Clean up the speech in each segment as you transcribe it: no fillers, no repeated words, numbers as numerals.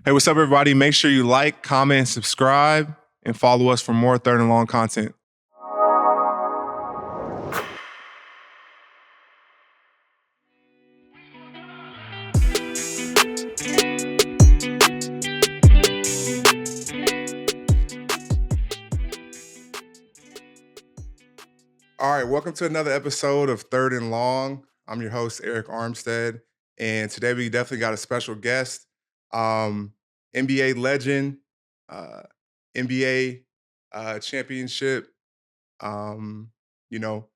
Hey, what's up, everybody? Make sure you like, comment, and subscribe, and follow us for more Third and Long content. All right, welcome to another episode of Third and Long. I'm your host, Arik Armstead, and today we definitely got a special guest, NBA legend, uh, NBA championship, um, you know,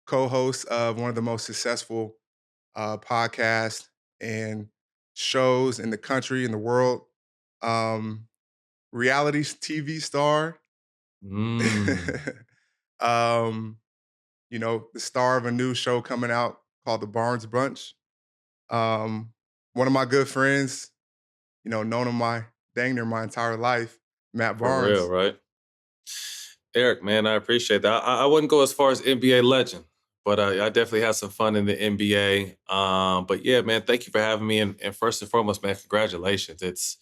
co-host of one of the most successful podcasts and shows in the country, in the world, um, reality TV star. um, the star of a new show coming out called The Barnes Bunch. One of my good friends, known him dang near my entire life, Matt For real, Barnes. right? Eric, man, I appreciate that. I wouldn't go as far as NBA legend, but I definitely had some fun in the NBA. But yeah, man, thank you for having me. And first and foremost, man, congratulations. It's,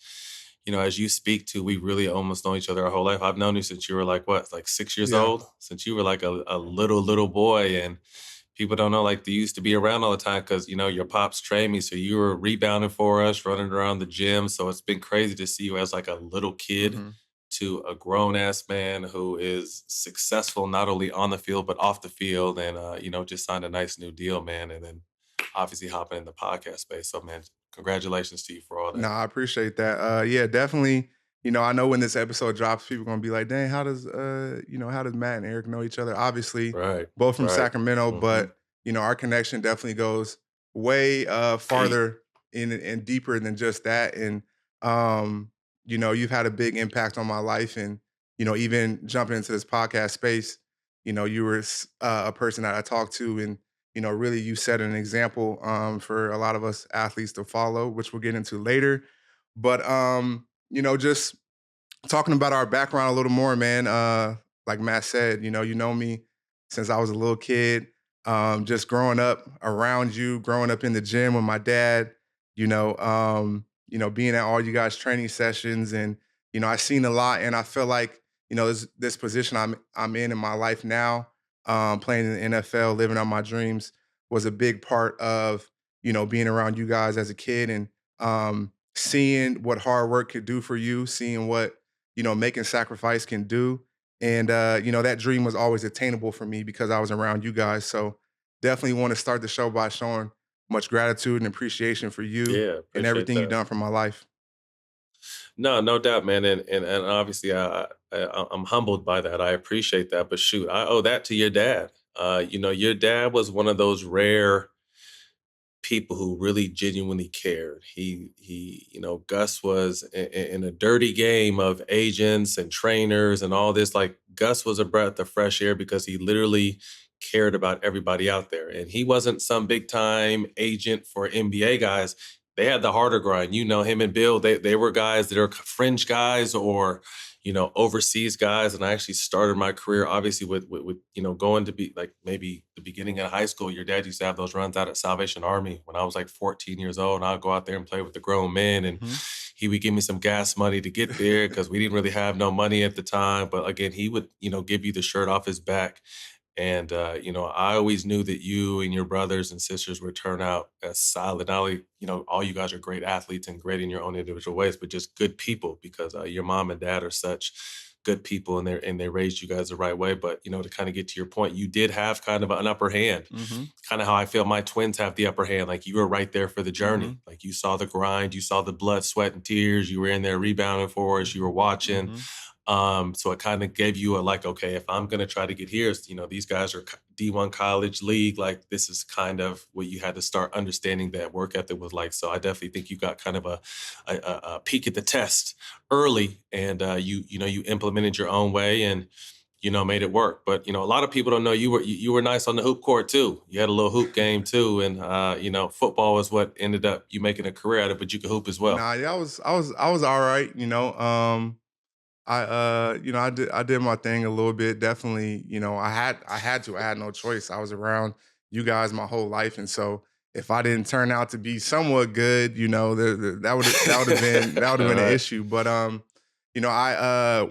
as you speak to, we really almost know each other our whole life. I've known you since you were like 6 years Yeah. old? Since you were like a little boy. And people don't know, like, they used to be around all the time because, your pops trained me. So you were rebounding for us, running around the gym. So it's been crazy to see you as like a little kid Mm-hmm. to a grown-ass man who is successful not only on the field but off the field, and just signed a nice new deal, man, and then obviously hopping in the podcast space. So, man, congratulations to you for all that. No, I appreciate that. Yeah, definitely. I know when this episode drops, people are gonna be like, "Dang, how does Matt and Eric know each other?" Obviously, Right, both from right. Sacramento, Mhm. but our connection definitely goes way Deep. farther in and deeper than just that. And you've had a big impact on my life, and even jumping into this podcast space, you were a person that I talked to, and really you set an example for a lot of us athletes to follow, which we'll get into later. But just talking about our background a little more, man. Like Matt said, you know me since I was a little kid. Just growing up around you, growing up in the gym with my dad, being at all you guys' training sessions, and I seen a lot, and I feel like this position I'm in my life now, playing in the NFL, living out my dreams, was a big part of being around you guys as a kid, and seeing what hard work could do for you, seeing what making sacrifice can do. And that dream was always attainable for me because I was around you guys. So definitely want to start the show by showing much gratitude and appreciation for you Yeah, and appreciate everything you've that. done for my life. No doubt, man, and obviously I'm humbled by that. I appreciate that, but shoot, I owe that to your dad. Your dad was one of those rare people who really genuinely cared. Gus was in a dirty game of agents and trainers and all this. Like, Gus was a breath of fresh air because he literally cared about everybody out there. And he wasn't some big time agent for NBA guys. They had the harder grind. Him and Bill, they were guys that are fringe guys or overseas guys. And I actually started my career obviously with going to be like maybe the beginning of high school. Your dad used to have those runs out at Salvation Army when I was like 14 years old, and I'd go out there and play with the grown men, and he would give me some gas money to get there because we didn't really have no money at the time. But again, he would give you the shirt off his back. And, I always knew that you and your brothers and sisters would turn out as solid. Not only, all you guys are great athletes and great in your own individual ways, but just good people because your mom and dad are such good people, and they raised you guys the right way. But, to kind of get to your point, you did have kind of an upper hand, kind of how I feel my twins have the upper hand. Like, you were right there for the journey. Like, you saw the grind, you saw the blood, sweat, and tears. You were in there rebounding for us. You were watching. So it kind of gave you a like, okay, if I'm going to try to get here, these guys are D1 college league. Like, this is kind of what you had to start understanding that work ethic was like. So I definitely think you got kind of a peek at the test early, and you implemented your own way and made it work. But a lot of people don't know you were nice on the hoop court too. You had a little hoop game too, and football is what ended up you making a career out of. But you could hoop as well. Nah, yeah, I was all right. I did my thing a little bit. Definitely, I had no choice. I was around you guys my whole life, and so if I didn't turn out to be somewhat good, that would have been an Right. issue. But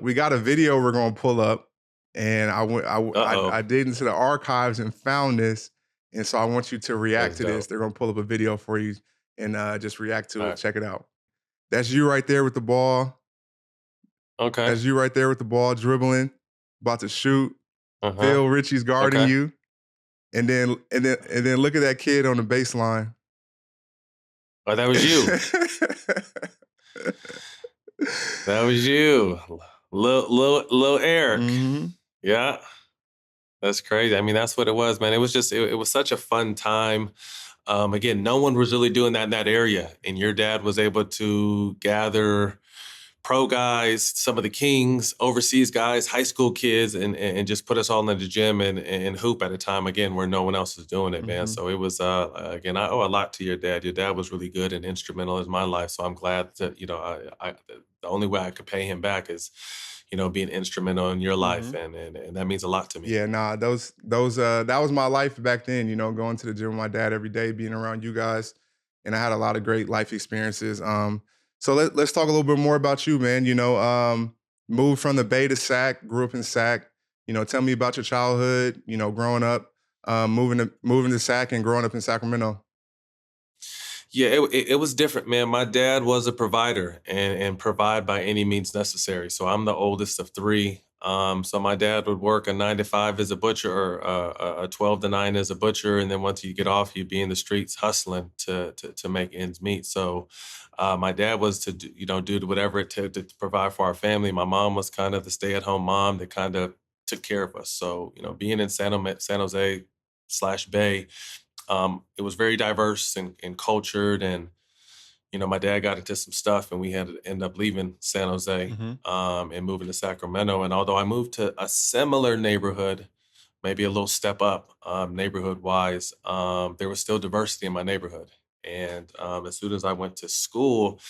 we got a video we're gonna pull up, and I Uh-oh. dig into the archives and found this, and so I want you to react That's to this. dope. They're gonna pull up a video for you and just react to it. Alright. Check it out. That's you right there with the ball. Okay. That's you right there with the ball dribbling, about to shoot. Uh-huh. Phil Ritchie's guarding Okay. you, and then look at that kid on the baseline. Oh, that was you. That was you. Lil Eric. Mhm, Yeah. That's crazy. I mean, that's what it was, man. It was just it was such a fun time. Again, no one was really doing that in that area, and your dad was able to gather pro guys, some of the kings, overseas guys, high school kids, and just put us all in the gym and hoop at a time again where no one else was doing it, man. mhm, So it was again, I owe a lot to your dad. Your dad was really good and instrumental in my life. So I'm glad that the only way I could pay him back is being instrumental in your life, mhm. and that means a lot to me. Yeah, nah, that was my life back then, going to the gym with my dad every day, being around you guys, and I had a lot of great life experiences. So let's talk a little bit more about you, man. Moved from the Bay to Sac, grew up in Sac. Tell me about your childhood, growing up, moving to Sac and growing up in Sacramento. Yeah, it was different, man. My dad was a provider and provide by any means necessary. So I'm the oldest of three. So my dad would work a 9 to 5 as a butcher or a 12 to 9 as a butcher, and then once you get off, you'd be in the streets hustling to make ends meet. So my dad was to do whatever it took to provide for our family. My mom was kind of the stay at home mom that kind of took care of us. So being in San Jose slash Bay, it was very diverse and cultured. And, my dad got into some stuff and we had to end up leaving San Jose Mhm, and moving to Sacramento. And although I moved to a similar neighborhood, maybe a little step up neighborhood wise, there was still diversity in my neighborhood. And as soon as I went to school,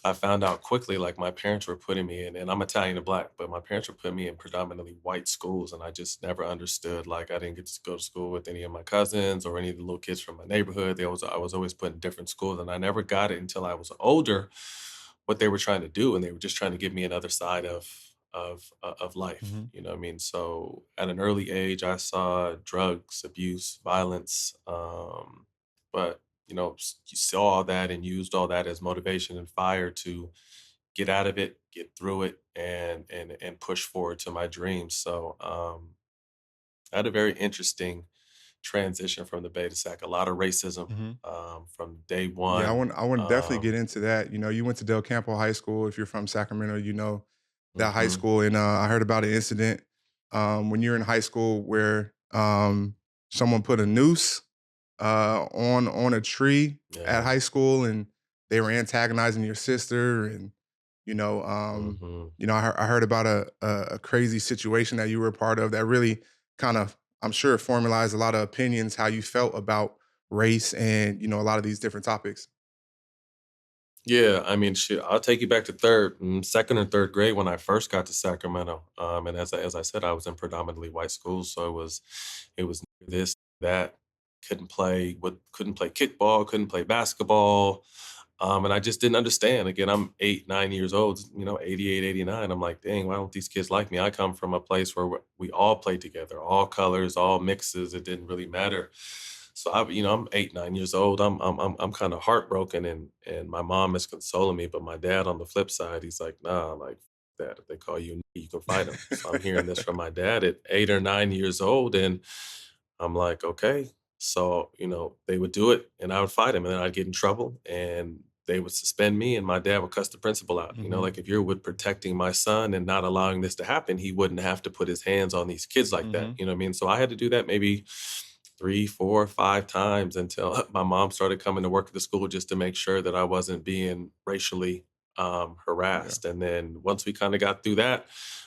I found out quickly, like my parents were putting me in, and I'm Italian and black, but my parents were putting me in predominantly white schools, and I just never understood. Like I didn't get to go to school with any of my cousins or any of the little kids from my neighborhood. I was always put in different schools, and I never got it until I was older what they were trying to do, and they were just trying to give me another side of life. mhm, You know what I mean? So at an early age, I saw drugs, abuse, violence, but you saw all that and used all that as motivation and fire to get out of it, get through it, and push forward to my dreams. So I had a very interesting transition from the Bay to Sac. A lot of racism mhm. from day Yeah, I one. want I want to definitely get Um, into that. You went to Del Campo High School. If you're from Sacramento, you know that high mhm, school. And I heard about an incident when you're in high school where someone put a noose on a tree at yeah. high school, and they were antagonizing your sister. And you know, Hmm. I heard about a crazy situation that you were a part of that really kind of, I'm sure, formalized a lot of opinions how you felt about race and a lot of these different topics. Yeah, I mean, shit. I'll take you back to second or third grade when I first got to Sacramento. And as I said, I was in predominantly white schools, so it was this that couldn't play kickball, couldn't play basketball, and I just didn't understand. Again, I'm 8, 9 years old, 88, 89. I'm like, dang, why don't these kids like me? I come from a place where we all played together, all colors, all mixes. It didn't really matter. So I'm 8, 9 years old. I'm kind of heartbroken, and my mom is consoling me, but my dad on the flip side, he's like, nah, like that. If they call you, you can fight them. So I'm hearing this from my dad at 8 or 9 years old, and I'm like, okay. So, they would do it and I would fight him and then I'd get in trouble and they would suspend me and my dad would cuss the principal out. Mhm, Like if you're with protecting my son and not allowing this to happen, he wouldn't have to put his hands on these kids like that. mhm, You know what I mean? So I had to do that maybe 3, 4, 5 times until my mom started coming to work at the school just to make sure that I wasn't being racially yeah, harassed. And then once we kind of got through that,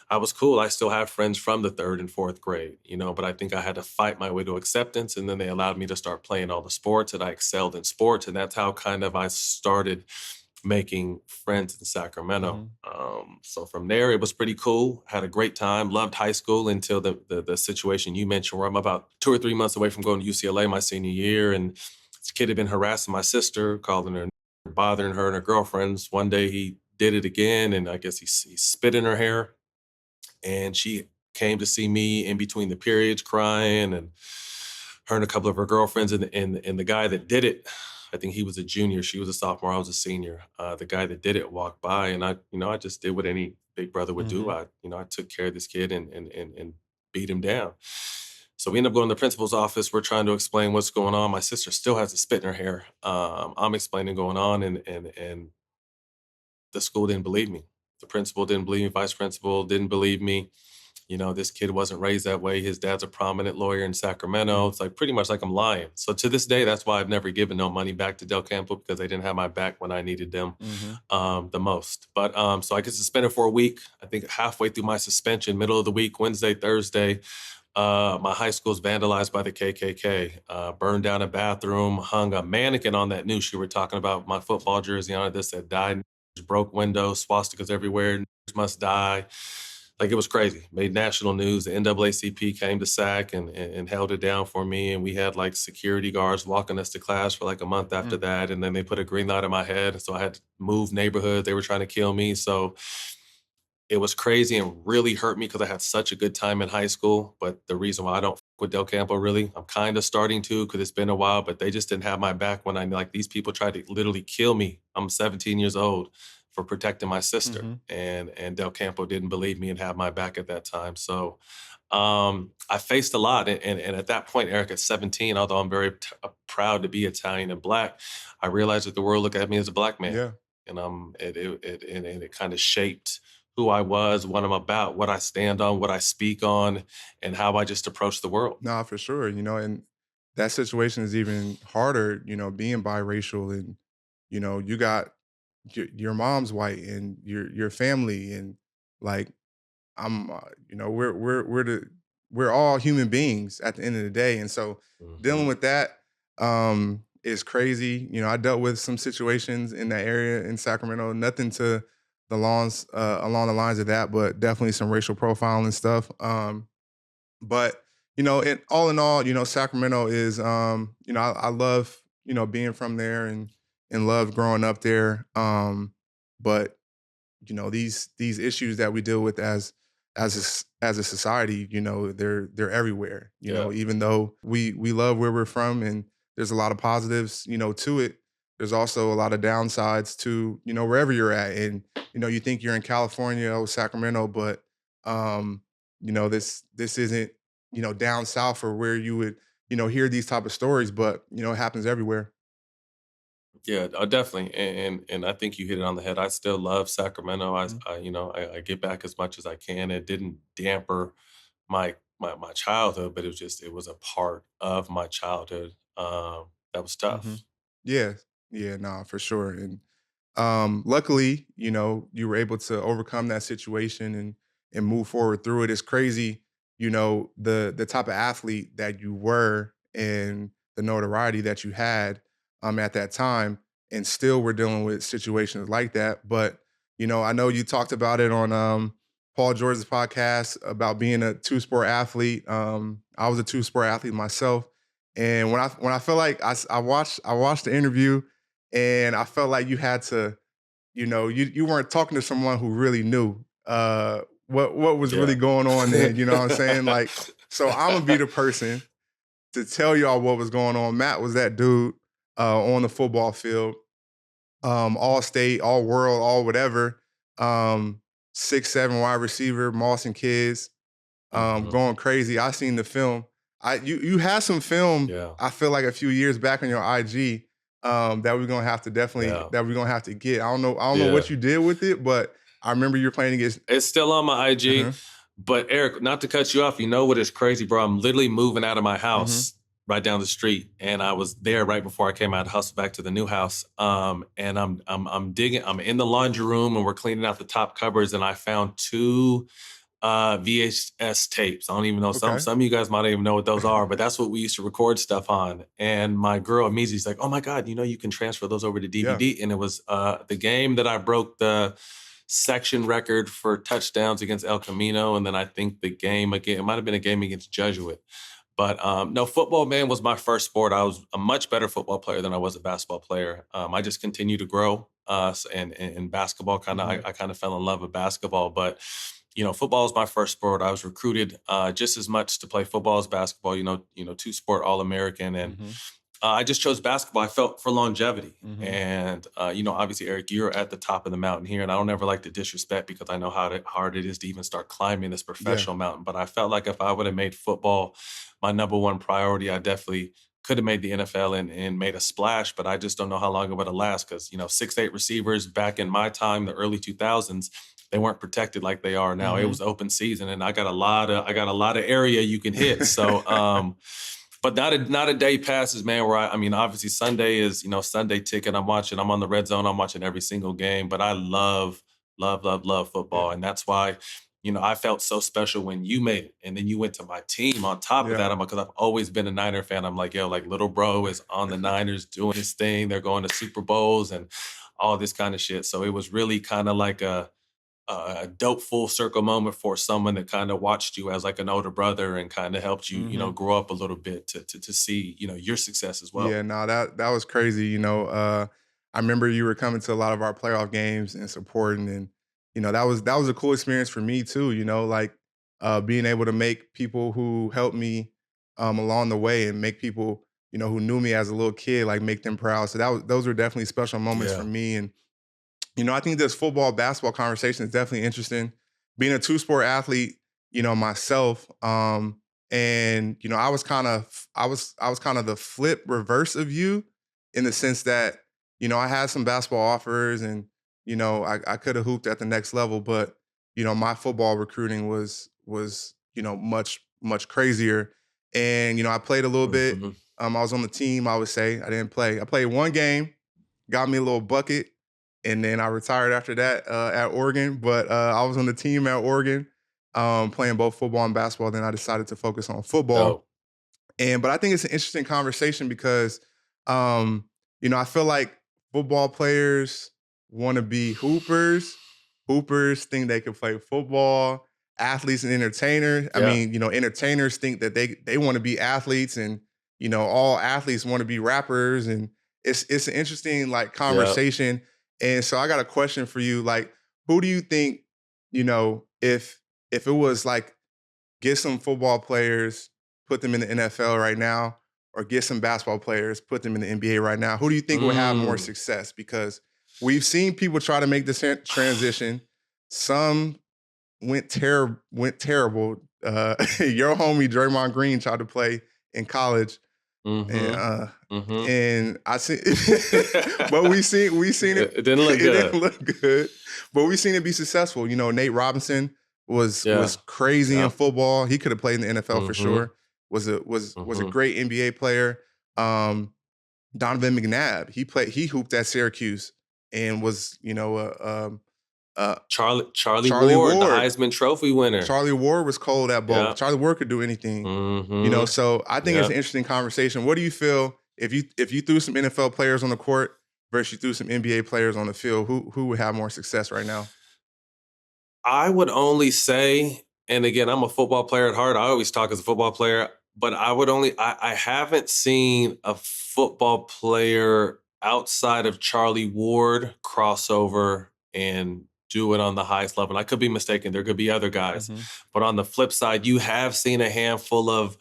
I was cool. I still have friends from the third and fourth grade, but I think I had to fight my way to acceptance. And then they allowed me to start playing all the sports and I excelled in sports. And that's how kind of I started making friends in Sacramento. mhm, So from there, it was pretty cool. Had a great time. Loved high school until the situation you mentioned, where I'm about 2 or 3 months away from going to UCLA my senior year, and This kid had been harassing my sister, calling her, bothering her and her girlfriends. One day he did it again, and I guess he spit in her hair, and she came to see me in between the periods crying, and her and a couple of her girlfriends, and the guy that did it, I think he was a junior, she was a sophomore, I was a senior. The guy that did it walked by, and I just did what any big brother would do. Mhm. I took care of this kid and beat him down. So we end up going to the principal's office. We're trying to explain what's going on. My sister still has a spit in her hair. I'm explaining going on, and the school didn't believe me. The principal didn't believe me. Vice principal didn't believe me. This kid wasn't raised that way. His dad's a prominent lawyer in Sacramento. Mm. It's like pretty much like I'm lying. So to this day, that's why I've never given no money back to Del Campo, because they didn't have my back when I needed them Mhm. the most. But so I get suspended for a week. I think halfway through my suspension, middle of the week, Wednesday, Thursday, my high school's vandalized by the KKK. Burned down a bathroom, hung a mannequin on that noose you were talking about, my football jersey on it that said "died." Broke windows, swastikas everywhere. Must die. Like, it was crazy. Made national news. The NAACP came to SAC and held it down for me. And we had like security guards walking us to class for like a month after Mm. that. And then they put a green light on my head. So I had to move neighborhood. They were trying to kill me. So it was crazy and really hurt me because I had such a good time in high school. But the reason why I don't fuck with Del Campo, really, I'm kind of starting to, because it's been a while, but they just didn't have my back when like these people tried to literally kill me. I'm 17 years old for protecting my sister. Mhm. And Del Campo didn't believe me and have my back at that time. So I faced a lot. And at that point, Eric, at 17, although I'm very proud to be Italian and Black, I realized that the world looked at me as a Black man. Yeah. And it kind of shaped who I was, what I'm about, what I stand on, what I speak on, and how I just approach the world. Nah, for sure. And that situation is even harder, being biracial and, you got your mom's white and your family and like I'm, we're all human beings at the end of the day, and so dealing Mhm. with that is crazy. I dealt with some situations in that area in Sacramento, nothing to the lawns along the lines of that, but definitely some racial profiling stuff. But all in all, Sacramento is, I love being from there and love growing up there. But these issues that we deal with as a society, they're everywhere. Yeah. Even though we love where we're from and there's a lot of positives, to it, there's also a lot of downsides to wherever you're at. And you think you're in California or Sacramento, but this isn't down south or where you would hear these type of stories, but it happens everywhere. Yeah, definitely, and I think you hit it on the head. I still love Sacramento. Mhm. I get back as much as I can. It didn't damper my childhood, but it was a part of my childhood. That was Mhm. tough. Yeah. Yeah, nah, for sure. And luckily, you were able to overcome that situation and move forward through it. It's crazy, the type of athlete that you were and the notoriety that you had at that time, and still we're dealing with situations like that. But I know you talked about it on Paul George's podcast about being a two-sport athlete. I was a two-sport athlete myself. And when I felt like I watched the interview and I felt like you had to, you weren't talking to someone who really knew what was really Yeah. going on there. You know what I'm saying? Like, so I'm gonna be the person to tell y'all what was going on. Matt was that dude on the football field, all state, all world, all whatever. Um, 6'7" wide receiver, Moss and kids, Mhm. going crazy. I seen the film. You had some film. Yeah, I feel like a few years back on your IG that we're gonna have to definitely yeah, that we're gonna have to get. I don't know yeah. what you did with it, but I remember you're playing against. It's still on my IG, Uh-huh. but Eric, not to cut you off, you know what is crazy, bro? I'm literally moving out of my Hmm. house right down the street, and I was there right before I came out to hustle back to the new house. And I'm digging. I'm in the laundry room, and we're cleaning out the top cupboards, and I found two VHS tapes. I don't even know, Okay. some of you guys might not even know what those are, but that's what we used to record stuff on. And my girl immediately's like, "Oh my god, you can transfer those over to Yeah. DVD." And it was the game that I broke the section record for touchdowns against El Camino, and then I think the game again, it might have been a game against Jesuit. But no, football, man, was my first sport. I was a much better football player than I was a basketball player. I just continued to grow, and basketball kind of, Mhm. I kind of fell in love with basketball. But football was my first sport. I was recruited just as much to play football as basketball. Two sport All American, and Mhm. I just chose basketball. I felt for longevity. Mhm. And, obviously, Eric, you're at the top of the mountain here. And I don't ever like to disrespect because I know hard it is to even start climbing this Yeah. professional mountain. But I felt like if I would have made football my number one priority, I definitely could have made the NFL and made a splash. But I just don't know how long it would have lasted because, 6'8" receivers back in my time, the early 2000s, they weren't protected like they are now. It Mhm. was open season, and I got a lot of area you can hit. So, but not a day passes, man, where I mean, obviously Sunday is, Sunday ticket. I'm on the red zone, I'm watching every single game, but I love, love, love, love football. Yeah. And that's why, I felt so special when you made it. And then you went to my team on top of Yeah. that. Because I've always been a Niner fan. I'm like, yo, like little bro is on the Niners doing his thing. They're going to Super Bowls and all this kind of shit. So it was really kind of like a dope full circle moment for someone that kind of watched you as like an older brother and kind of helped you, Mhm. grow up a little bit to see, your success as well. Yeah, no, that was crazy. I remember you were coming to a lot of our playoff games and supporting, and that was a cool experience for me too. Like being able to make people who helped me along the way and make people who knew me as a little kid like make them proud. So those were definitely special moments for Yeah. me. And I think this football basketball conversation is definitely interesting. Being a two-sport athlete, myself, and I was kind of the flip reverse of you in the sense that I had some basketball offers and I could have hooped at the next level, but my football recruiting was much crazier, and I played a little bit. Mhm. I was on the team. I would say I didn't play. I played one game, got me a little bucket, and then I retired after that at Oregon. But I was on the team at Oregon, playing both football and basketball. Then I decided to focus on football. Dope. But I think it's an interesting conversation because, I feel like football players want to be hoopers. Hoopers think they can play football. Athletes and entertainers. I Yeah. mean, entertainers think that they want to be athletes, and all athletes want to be rappers. And it's an interesting like Yeah. conversation. And so I got a question for you. Like, who do you think, if it was like get some football players, put them in the NFL right now, or get some basketball players, put them in the NBA right now. Who do you think would have more Mm. success? Because we've seen people try to make this transition. Some went terrible. Your homie Draymond Green tried to play in college, and Mhm. Mhm. I see, but we seen it. It didn't look It didn't good. look good, but we seen it be successful. Nate Robinson was Yeah. crazy in Yeah. football. He could have played in the NFL for Mhm. sure. Was a Mhm. great NBA player. Um, Donovan McNabb, he hooped at Syracuse and was Charlie Charlie Ward, the Ward. Heisman Trophy winner. Charlie Ward was cold at both. Yeah. Charlie Ward could do anything. Mhm. So I think it's Yeah. an interesting conversation. What do you feel if you threw some NFL players on the court versus you threw some NBA players on the field? Who would have more success right now? I would only say, and again, I'm a football player at heart. I always talk as a football player, but I haven't seen a football player outside of Charlie Ward crossover and do it on the highest level. And I could be mistaken. There could be other guys. Mhm. But on the flip side, you have seen a handful of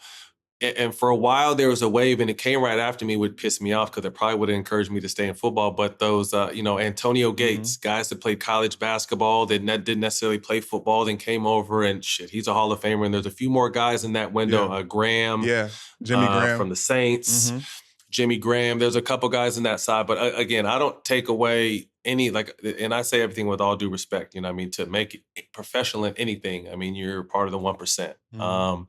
and for a while there was a wave and it came right after me, would piss me off because it probably would have encouraged me to stay in football. But those Antonio Mhm. Gates, guys that played college basketball that didn't necessarily play football, then came over and shit, he's a Hall of Famer. And there's a few more guys in that window. Yeah. Graham Yeah. Jimmy from Graham. the Saints, Mhm. Jimmy Graham. There's a couple guys in that side, but again, I don't take away any like, and I say everything with all due respect. I mean, to make it professional in anything, I mean, you're part of the 1%. Mhm.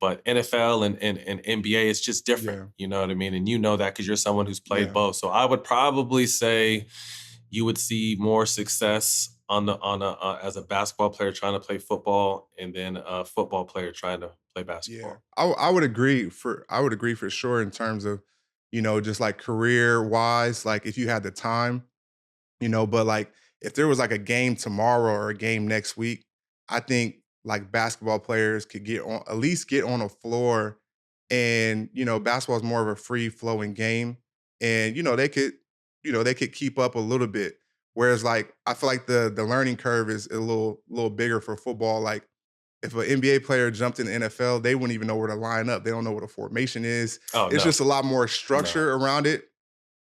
But NFL and NBA is just different. Yeah. You know what I mean? And you know that because you're someone who's played Yeah. both. So I would probably say you would see more success on a as a basketball player trying to play football, and then a football player trying to play Yeah. basketball. I would agree for sure in terms of, just like career wise, like if you had the time. But like if there was like a game tomorrow or a game next week, I think like basketball players could get on at least get on a floor And, basketball is more of a free flowing game. And, they could keep up a little bit. Whereas like I feel like the learning curve is a little bigger for football. Like if an NBA player jumped in the NFL, they wouldn't even know where to line up. They don't know what a formation is. Oh, It's no. just a lot more No. structure around it.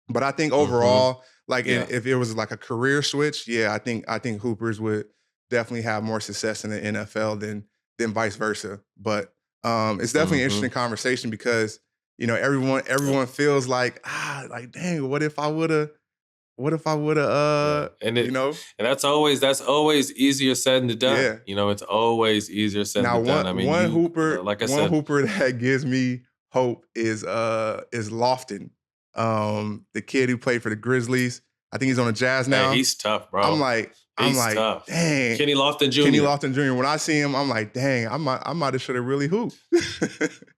But I think Mhm. overall, like Yeah. if it was like a career switch, yeah, I think hoopers would definitely have more success in the NFL than vice versa. But it's definitely an interesting Mhm. conversation because everyone Yeah. everyone feels like dang, what if I would have Yeah. you know And that's always easier said than done. yeah. It's always easier said Now than one done. I mean, one hooper like I one said, hooper that gives me hope is Lofton. The kid who played for the Grizzlies. I think he's on the Jazz hey, now. he's tough, I'm bro. like I'm He's like, tough. dang, Kenny Lofton Kenny Jr. Lofton Jr. When I see him, I'm like, dang, I might have should have really hooped.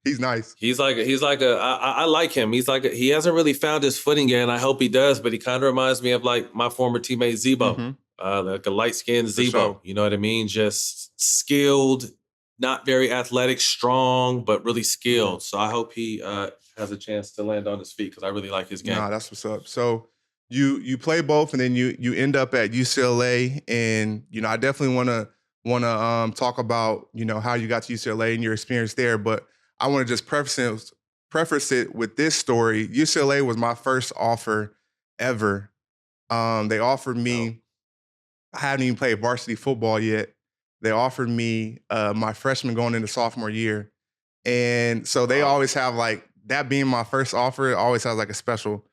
He's nice. I like him. He hasn't really found his footing yet, and I hope he does. But he kind of reminds me of like my former teammate Zebo, Hmm. like a light skinned For Zebo. sure. You know what I mean? Just skilled, not very athletic, strong, but really Yeah. skilled. So I hope he has a chance to land on his feet because I really like his game. Nah, that's what's up. So you play both, and then you end up at UCLA, and I definitely want to talk about how you got to UCLA and your experience there. But I want to just preface it with this story. UCLA was my first offer ever. They offered Oh, me. I hadn't even played varsity football yet. They offered me my freshman going into sophomore year. And so they wow. always have like that being my first offer, it always has like a special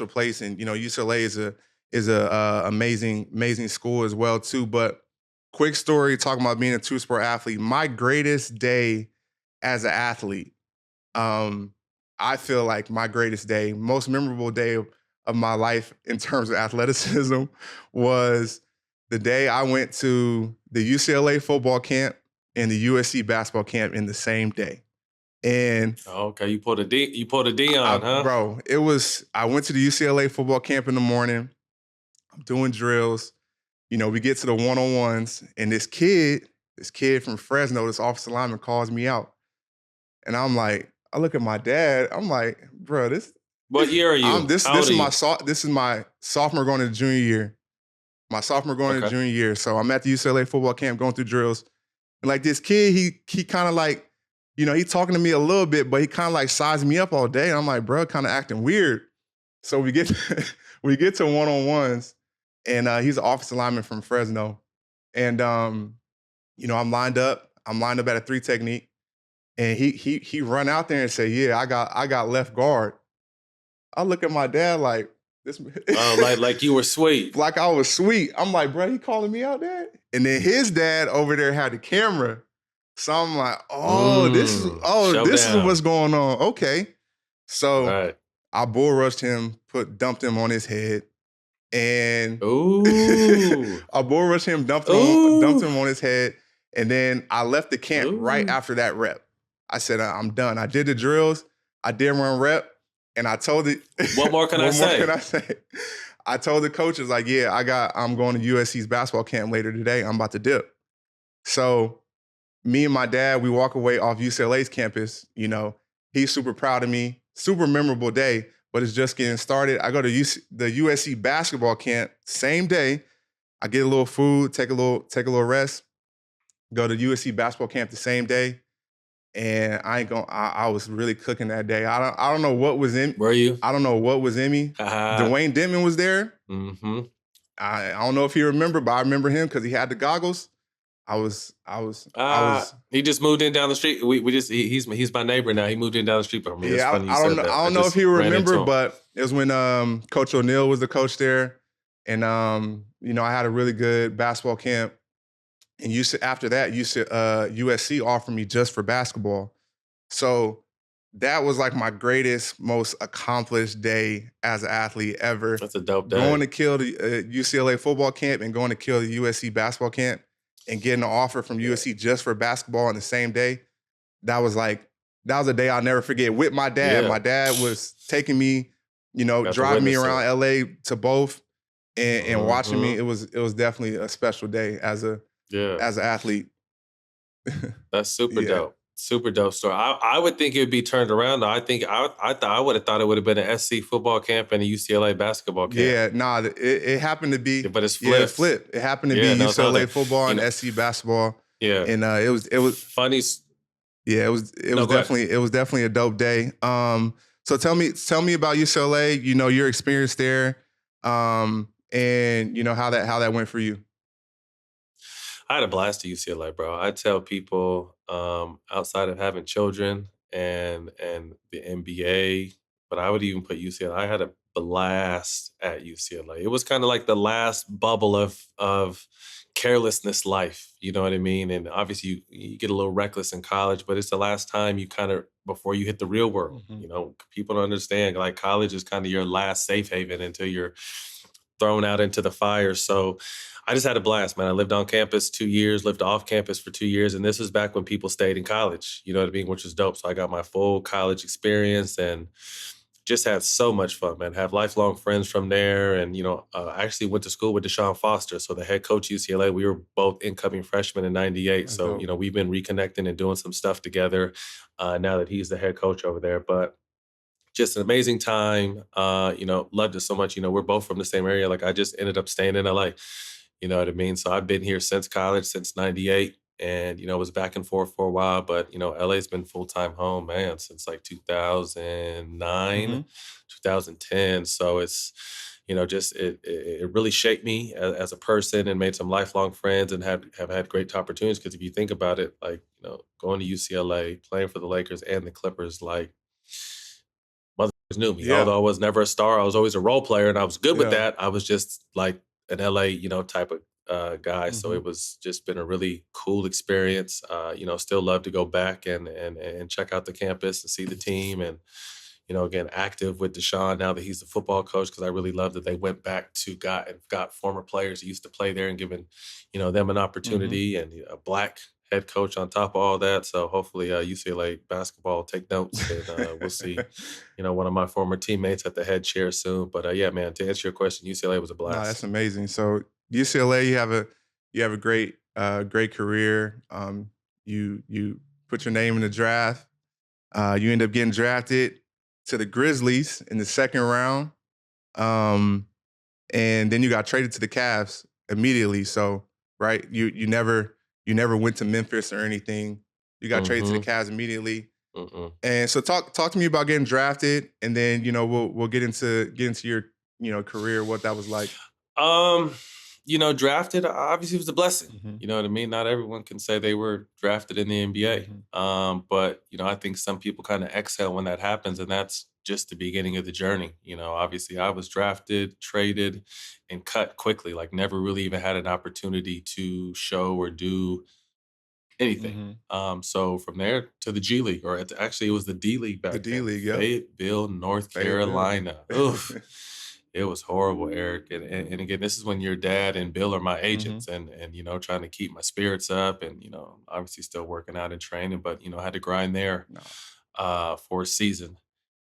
place. And UCLA is a amazing school as well too. But quick story talking about being a two-sport athlete. My greatest day as an athlete, um, I feel like my greatest day, most memorable day of my life in terms of athleticism was the day I went to the UCLA football camp and the USC basketball camp in the same day. And Okay, you pulled a Dion, huh? bro, I went to the UCLA football camp in the morning. I'm doing drills. We get to the one-on-ones, and this kid from Fresno, this offensive lineman calls me out. And I'm like, I look at my dad, I'm like, bro, this What year are I'm you? this How this old are is my you? so this is my sophomore going into junior year. My sophomore going into Okay. junior year. So I'm at the UCLA football camp going through drills. And like this kid, he kind of like, he talking to me a little bit, but he kind of like sizing me up all day. And I'm like, bro, kind of acting weird. So we get we get to one-on-ones, and he's an offensive lineman from Fresno. And I'm lined up. I'm lined up at a three technique. And he run out there and say, "Yeah, I got left guard." I look at my dad like this, Oh, like you were sweet. like I was sweet. I'm like, bro, he calling me out, dad. And then his dad over there had the camera, so I'm like, oh, this is Showdown. what's going on. Okay, so Right. I bull rushed him, dumped him on his head, and Ooh. I bull rushed him, dumped Ooh. him on his head, and then I left the camp right Ooh. after that rep. I said, I'm done. I did the drills, I did one rep, and I told it. What more can I What more can say? I say? I told the coaches like, yeah, I'm going to USC's basketball camp later today. I'm about to dip. So me and my dad, we walk away off UCLA's campus. He's super proud of me. Super memorable day, but it's just getting started. I go to the USC basketball camp same day. I get a little food, take a little rest. Go to USC basketball camp the same day, and I ain't going. I was really cooking that day. I don't know what was in. Were you? I don't know what was in me. Haha. Dwayne Denman was there. Mm-hmm. I don't know if he remember, but I remember him because he had the goggles. I was. He just moved in down the street. He's my neighbor now. He moved in down the street from me. It's Yeah, funny you I don't said know. that. I I don't know if just he ran into remember, him. but it was when Coach O'Neal was the coach there, and I had a really good basketball camp. And after that, USC offered me just for basketball. So that was like my greatest, most accomplished day as an athlete ever. That's a dope Going day. to kill the UCLA football camp and going to kill the USC basketball camp and getting an offer from Yeah. USC just for basketball on the same day. That was like that was a day I'll never forget with my dad. Yeah. My dad was taking me, Got to driving me witness around it. LA to both and watching me. Mm-hmm. It was definitely a special day as Yeah. an athlete. That's super Yeah. dope. Super dope story. I would think it would be turned around, though. I would have thought it would have been an SC football camp and a UCLA basketball camp. Yeah, nah, it happened to Yeah, be but it's yeah, flipped. flip. It happened to be Yeah, no, it's all UCLA that. football You and know, SC basketball, yeah. and it was Funny. yeah, it was No, go ahead. definitely a dope day. So tell me about UCLA. You know your experience there, and you know how that went for you. I had a blast at UCLA, bro. I tell people outside of having children and the NBA, but I would even put UCLA. I had a blast at UCLA. It was kind of like the last bubble of carelessness life. You know what I mean? And obviously, you get a little reckless in college, but it's the last time you kind of before you hit the real world. Hmm. You know, people don't understand. Like college is kind of your last safe haven until you're thrown out into the fire. So I just had a blast, man. I lived on campus 2 years, lived off campus for 2 years. And this was back when people stayed in college, you know what I mean? Which was dope. So I got my full college experience and just had so much fun, man. Have lifelong friends from there. And, I actually went to school with Deshaun Foster. So the head coach UCLA, we were both incoming freshmen in 98. That's So, dope. we've been reconnecting and doing some stuff together now that he's the head coach over there. But just an amazing time. Loved it so much. We're both from the same area. Like I just ended up staying in LA. You know what I mean? So I've been here since college, since 98. And, was back and forth for a while. But, LA's been full-time home, man, since like 2009, Hmm. 2010. So it's, just it really shaped me as a person and made some lifelong friends and have had great opportunities. Because if you think about it, like, going to UCLA, playing for the Lakers and the Clippers, like mothers knew me. Yeah, Although I was never a star, I was always a role player, and I was good with yeah. that. I was just like an LA, type of guy. So Hmm. it was just been a really cool experience. Still love to go back and check out the campus and see the team and again, active with Deshaun now that he's the football coach because I really love that they went back to got former players who used to play there and giving, them an Hmm. opportunity and a black head coach on top of all that. So hopefully UCLA basketball will take notes and we'll see, one of my former teammates at the head chair soon. But yeah, man, to answer your question, UCLA was a No, that's blast. amazing. So UCLA, you have a great career. You put your name in the draft. You end up getting drafted to the Grizzlies in the second round, um, and then you got traded to the Cavs immediately. So right, you never went to Memphis or anything. You got traded to the Mm-hmm. Cavs immediately. Mm-mm. And so talk to me about getting drafted, and then we'll get into your career, what that was like. Um, drafted obviously was a blessing. Hmm. You know what I mean? Not everyone can say they were drafted in the NBA. Hmm. But I think some people kind of exhale when that happens, and that's just the beginning of the journey. Obviously I was drafted, traded, and cut quickly. Like never really even had an opportunity to show or do anything. Hmm. So from there to the G League, or actually it was the D League The back D then, League, yep. Fayetteville, North Fayetteville. Carolina. Oof. It was horrible, Eric. And again, this is when your dad and Bill are my Hmm. agents and trying to keep my spirits up and, obviously still working out and training, but, I had to grind there No. for a season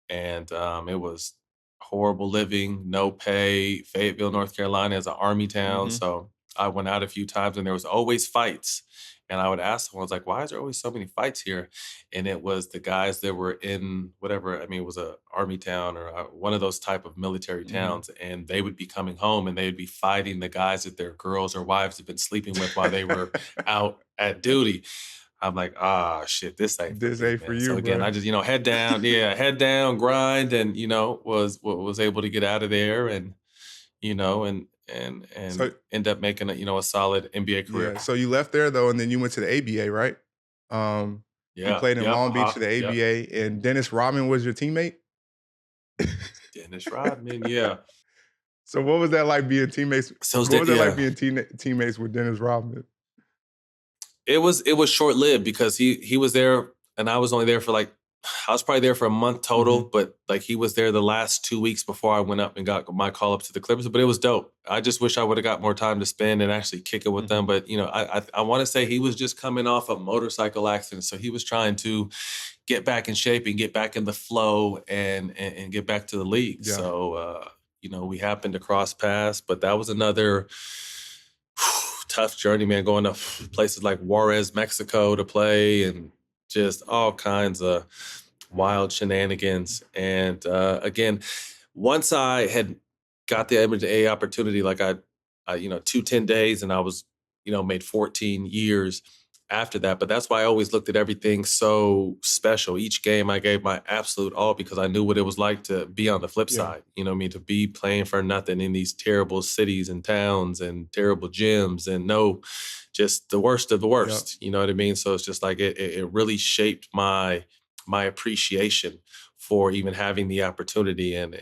and it was horrible living, no pay. Fayetteville, North Carolina is an army town, Hmm. so I went out a few times and there was always fights. And I would ask someone, I was like, "Why is there always so many fights here?" And it was the guys that were in whatever. I mean, it was a army town or one of those type of military Hmm. towns, and they would be coming home and they would be fighting the guys that their girls or wives had been sleeping with while they were out at duty. I'm like, ah, shit, this ain't for This me, ain't for man. So you, again, bro. I just, head down, yeah, head down, grind, and was able to get out of there, and and So end up making a solid NBA career. yeah, so you left there though, and then you went to the ABA, right? Um, you Yeah, played in yep, Long Beach for the yep. ABA, and Dennis Rodman was your teammate. Dennis Rodman, yeah. So what was that like being teammates? So What was that like yeah, being teammates with Dennis Rodman? it was short lived because he was there and I was only there for like I was probably there for a month total, Hmm. but like he was there the last 2 weeks before I went up and got my call up to the Clippers. But it was dope. I just wish I would have got more time to spend and actually kick it with them. Hmm. But I want to say he was just coming off a motorcycle accident, so he was trying to get back in shape and get back in the flow and get back to the league. Yeah. So we happened to cross paths, but that was another tough journey, man. Going to places like Juarez, Mexico to play and just all kinds of wild shenanigans. And again, once I had got the NBA opportunity, like you know, 2 10 days, and I was, you know, made 14 years after that. But that's why I always looked at everything so special. Each game I gave my absolute all because I knew what it was like to be on the flip Yeah. side. You know what I mean? To be playing for nothing in these terrible cities and towns and terrible gyms and no, just the worst of the Yep. worst. You know what I mean? So it's just like it really shaped my appreciation for even having the opportunity. And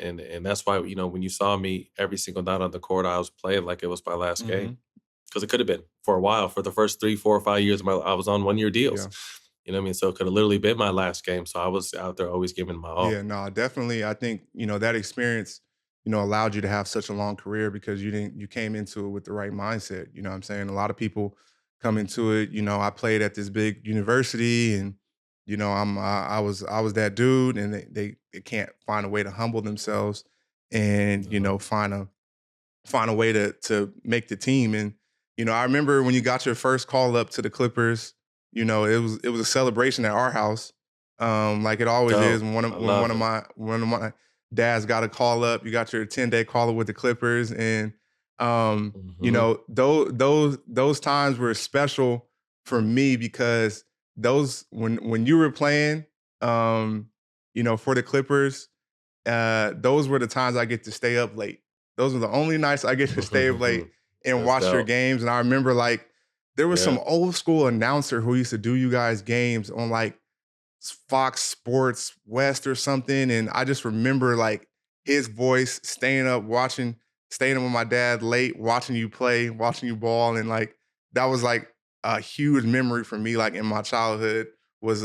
that's why, you know, when you saw me every single night on the court, I was playing like it was my last game. Mhm. Because it could have been for a while. For the first 3, 4, or 5 years of my I was on 1-year deals. Yeah. You know what I mean? So it could have literally been my last game. So I was out there always giving my all. Yeah, no, definitely. I think, that experience, allowed you to have such a long career because you came into it with the right mindset. You know what I'm saying? A lot of people come into it, I played at this big university and, I was that dude and they can't find a way to humble themselves and, Uh-huh. find a way to make the team. And I remember when you got your first call up to the Clippers. It was a celebration at our house, like it always is. Dope. When one of I when love it. one of my dads got a call up, you got your 10-day call up with the Clippers, and Mhm. those times were special for me because those when you were playing, for the Clippers, those were the times I get to stay up late. Those are the only nights I get to stay up late and That's watch your dope. games. And I remember like there was Yeah. some old school announcer who used to do you guys games on like Fox Sports West or something. And I just remember like his voice staying up with my dad late, watching you play, watching you ball. And like that was like a huge memory for me, like in my childhood was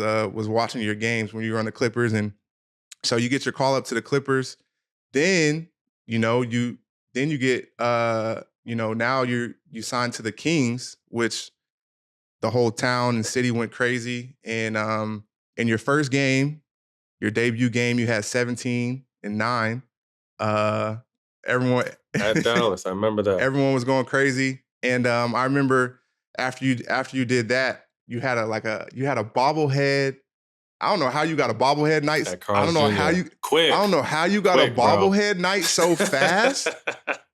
watching your games when you were on the Clippers. And so you get your call up to the Clippers, then you know you then you get now you signed to the Kings, which the whole town and city went crazy. And in your first game, your debut game, you had 17-9. Uh, everyone At Dallas, I remember that. everyone was going crazy. And I remember after you did that, you had a bobblehead. I don't know how you got a bobblehead night. At Carl's Jr. I don't Quick. know how you got a Quick, bro. bobblehead night so fast,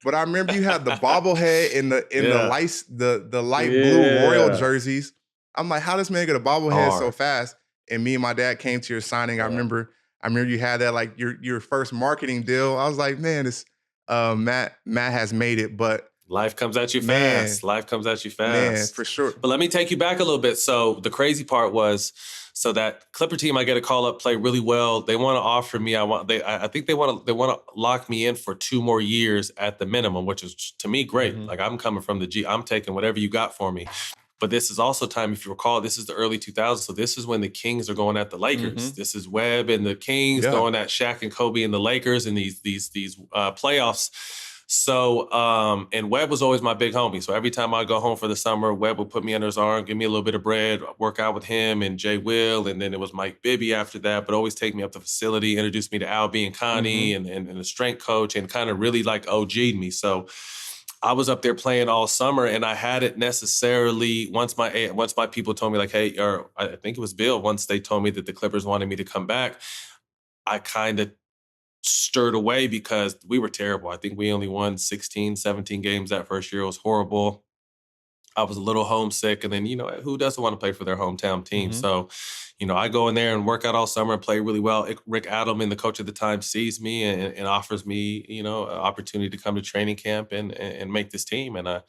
but I remember you had the bobblehead in the Yeah. the light blue Royal Yeah. jerseys. I'm like, how this man get a bobblehead so Hard. fast? And me and my dad came to your signing. I Yeah. remember I remember you had that like your first marketing deal. I was like, man, this Matt has made it. But Life comes at you man, fast. Life comes at you man, for fast. sure. But let me take you back a little bit. So the crazy part was, so that Clipper team, I get a call up, play really well. They want to offer me. I think they want to lock me in for 2 more years at the minimum, which is to me great. Hmm. Like I'm coming from the G. I'm taking whatever you got for me. But this is also time, if you recall, this is the early 2000s. So this is when the Kings are going at the Lakers. Hmm. This is Webb and the Kings Yeah. going at Shaq and Kobe and the Lakers in these playoffs. So and Webb was always my big homie. So every time I go home for the summer, Webb would put me under his arm, give me a little bit of bread, work out with him and Jay Will, and then it was Mike Bibby after that. But always take me up to the facility, introduce me to Albie and Connie Hmm. and the strength coach, and kind of really like OG'd me. So I was up there playing all summer, and I hadn't necessarily once my people told me like, hey, or I think it was Bill. Once they told me that the Clippers wanted me to come back, I kind of stirred away because we were terrible. I think we only won 16, 17 games that first year. It was horrible. I was a little homesick. And then, who doesn't want to play for their hometown team? Hmm. So, I go in there and work out all summer and play really well. Rick Adelman, the coach at the time, sees me and offers me, an opportunity to come to training camp and make this team. And I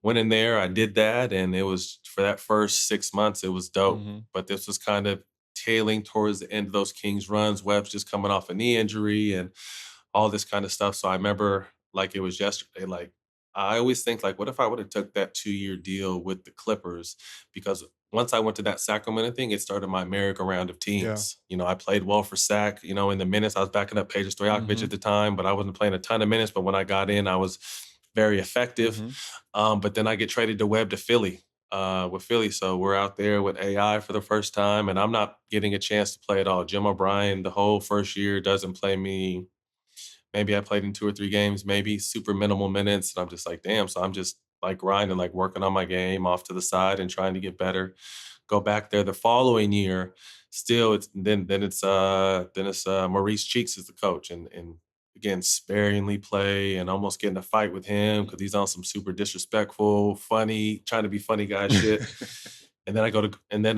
went in there, I did that. And it was for that first 6 months, it was dope. Hmm. But this was kind of tailing towards the end of those Kings runs. Webb's just coming off a knee injury and all this kind of stuff. So I remember like it was yesterday, like I always think like, what if I would have took that 2-year deal with the Clippers? Because once I went to that Sacramento thing, it started my merry-go-round of Yeah. teams. I played well for Sac. In the minutes I was backing up Peja Stojakovic Hmm. at the time, but I wasn't playing a ton of minutes. But when I got in, I was very effective. Hmm. But then I get traded to Webb to Philly. With Philly, so we're out there with AI for the first time, and I'm not getting a chance to play at all. Jim O'Brien, the whole first year, doesn't play me. Maybe I played in 2 or 3 games, maybe super minimal minutes, and I'm just like, "Damn," so I'm just, like, grinding, like, working on my game off to the side and trying to get better. Go back there the following year. Still, it's Maurice Cheeks is the coach, and again sparingly play and almost getting a fight with him because he's on some super disrespectful, funny, trying to be funny guy shit. And then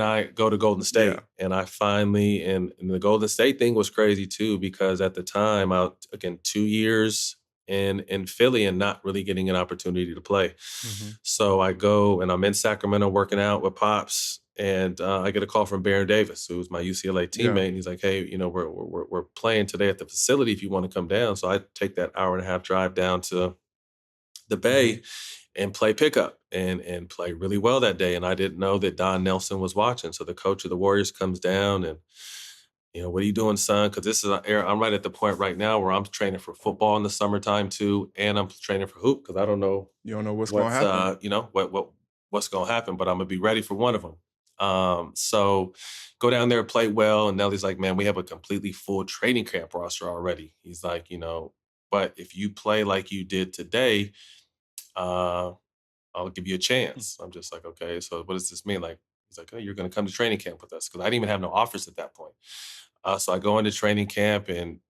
I go to Golden Yeah. State, and I finally and the Golden State thing was crazy too because at the time, I again 2 years in Philly and not really getting an opportunity to play. Mhm. So I go and I'm in Sacramento working out with pops, and I get a call from Baron Davis, who was my UCLA Yeah. teammate, and he's like, "Hey, we're playing today at the facility if you want to come down." So I take that hour and a half drive down to the Mhm. Bay and play pickup and play really well that day. And I didn't know that Don Nelson was watching. So the coach of the Warriors comes down and, what are you doing, son? Because this is an era. I'm right at the point right now where I'm training for football in the summertime too, and I'm training for hoop because I don't know You don't know what's gonna happen. what's gonna happen, but I'm gonna be ready for one of them. So go down there, play well, and Nelly's like, man, we have a completely full training camp roster already. He's like, but if you play like you did today, uh, I'll give you a chance. I'm just like, okay, so what does this mean? Like, he's like, oh, you're going to come to training camp with us because I didn't even have no offers at that point. So I go into training camp and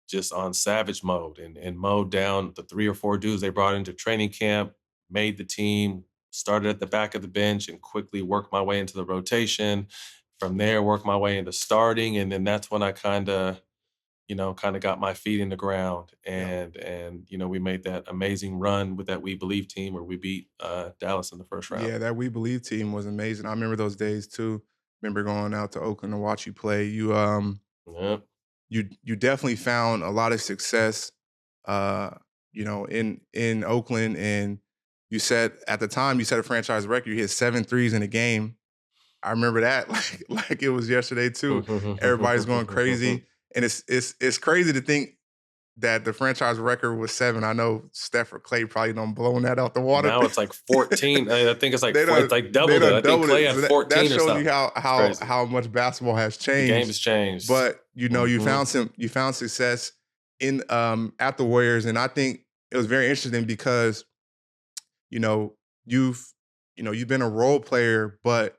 just on savage mode and mowed down the 3 or 4 dudes they brought into training camp, made the team, started at the back of the bench and quickly worked my way into the rotation. From there, worked my way into starting, and then that's when I kind of got my feet in the ground, Yeah. and we made that amazing run with that We Believe team where we beat Dallas in the first round. Yeah, that We Believe team was amazing. I remember those days too. Remember going out to Oakland to watch you play. Yep. You definitely found a lot of success, uh, in Oakland, and you said at the time you set a franchise record. You hit 7 threes in a game. I remember that like it was yesterday too. Everybody's going crazy, and it's crazy to think that the franchise record was 7. I know Steph or Clay probably done blown that out the water. Now it's like 14. I think it's like it's like They doubled it. I done think doubled Clay it. had So that 14 or shows you something. how It's crazy. much basketball has The game changed. has changed. But you Hmm. found success in at the Warriors, and I think it was very interesting because you know you've you've been a role player, but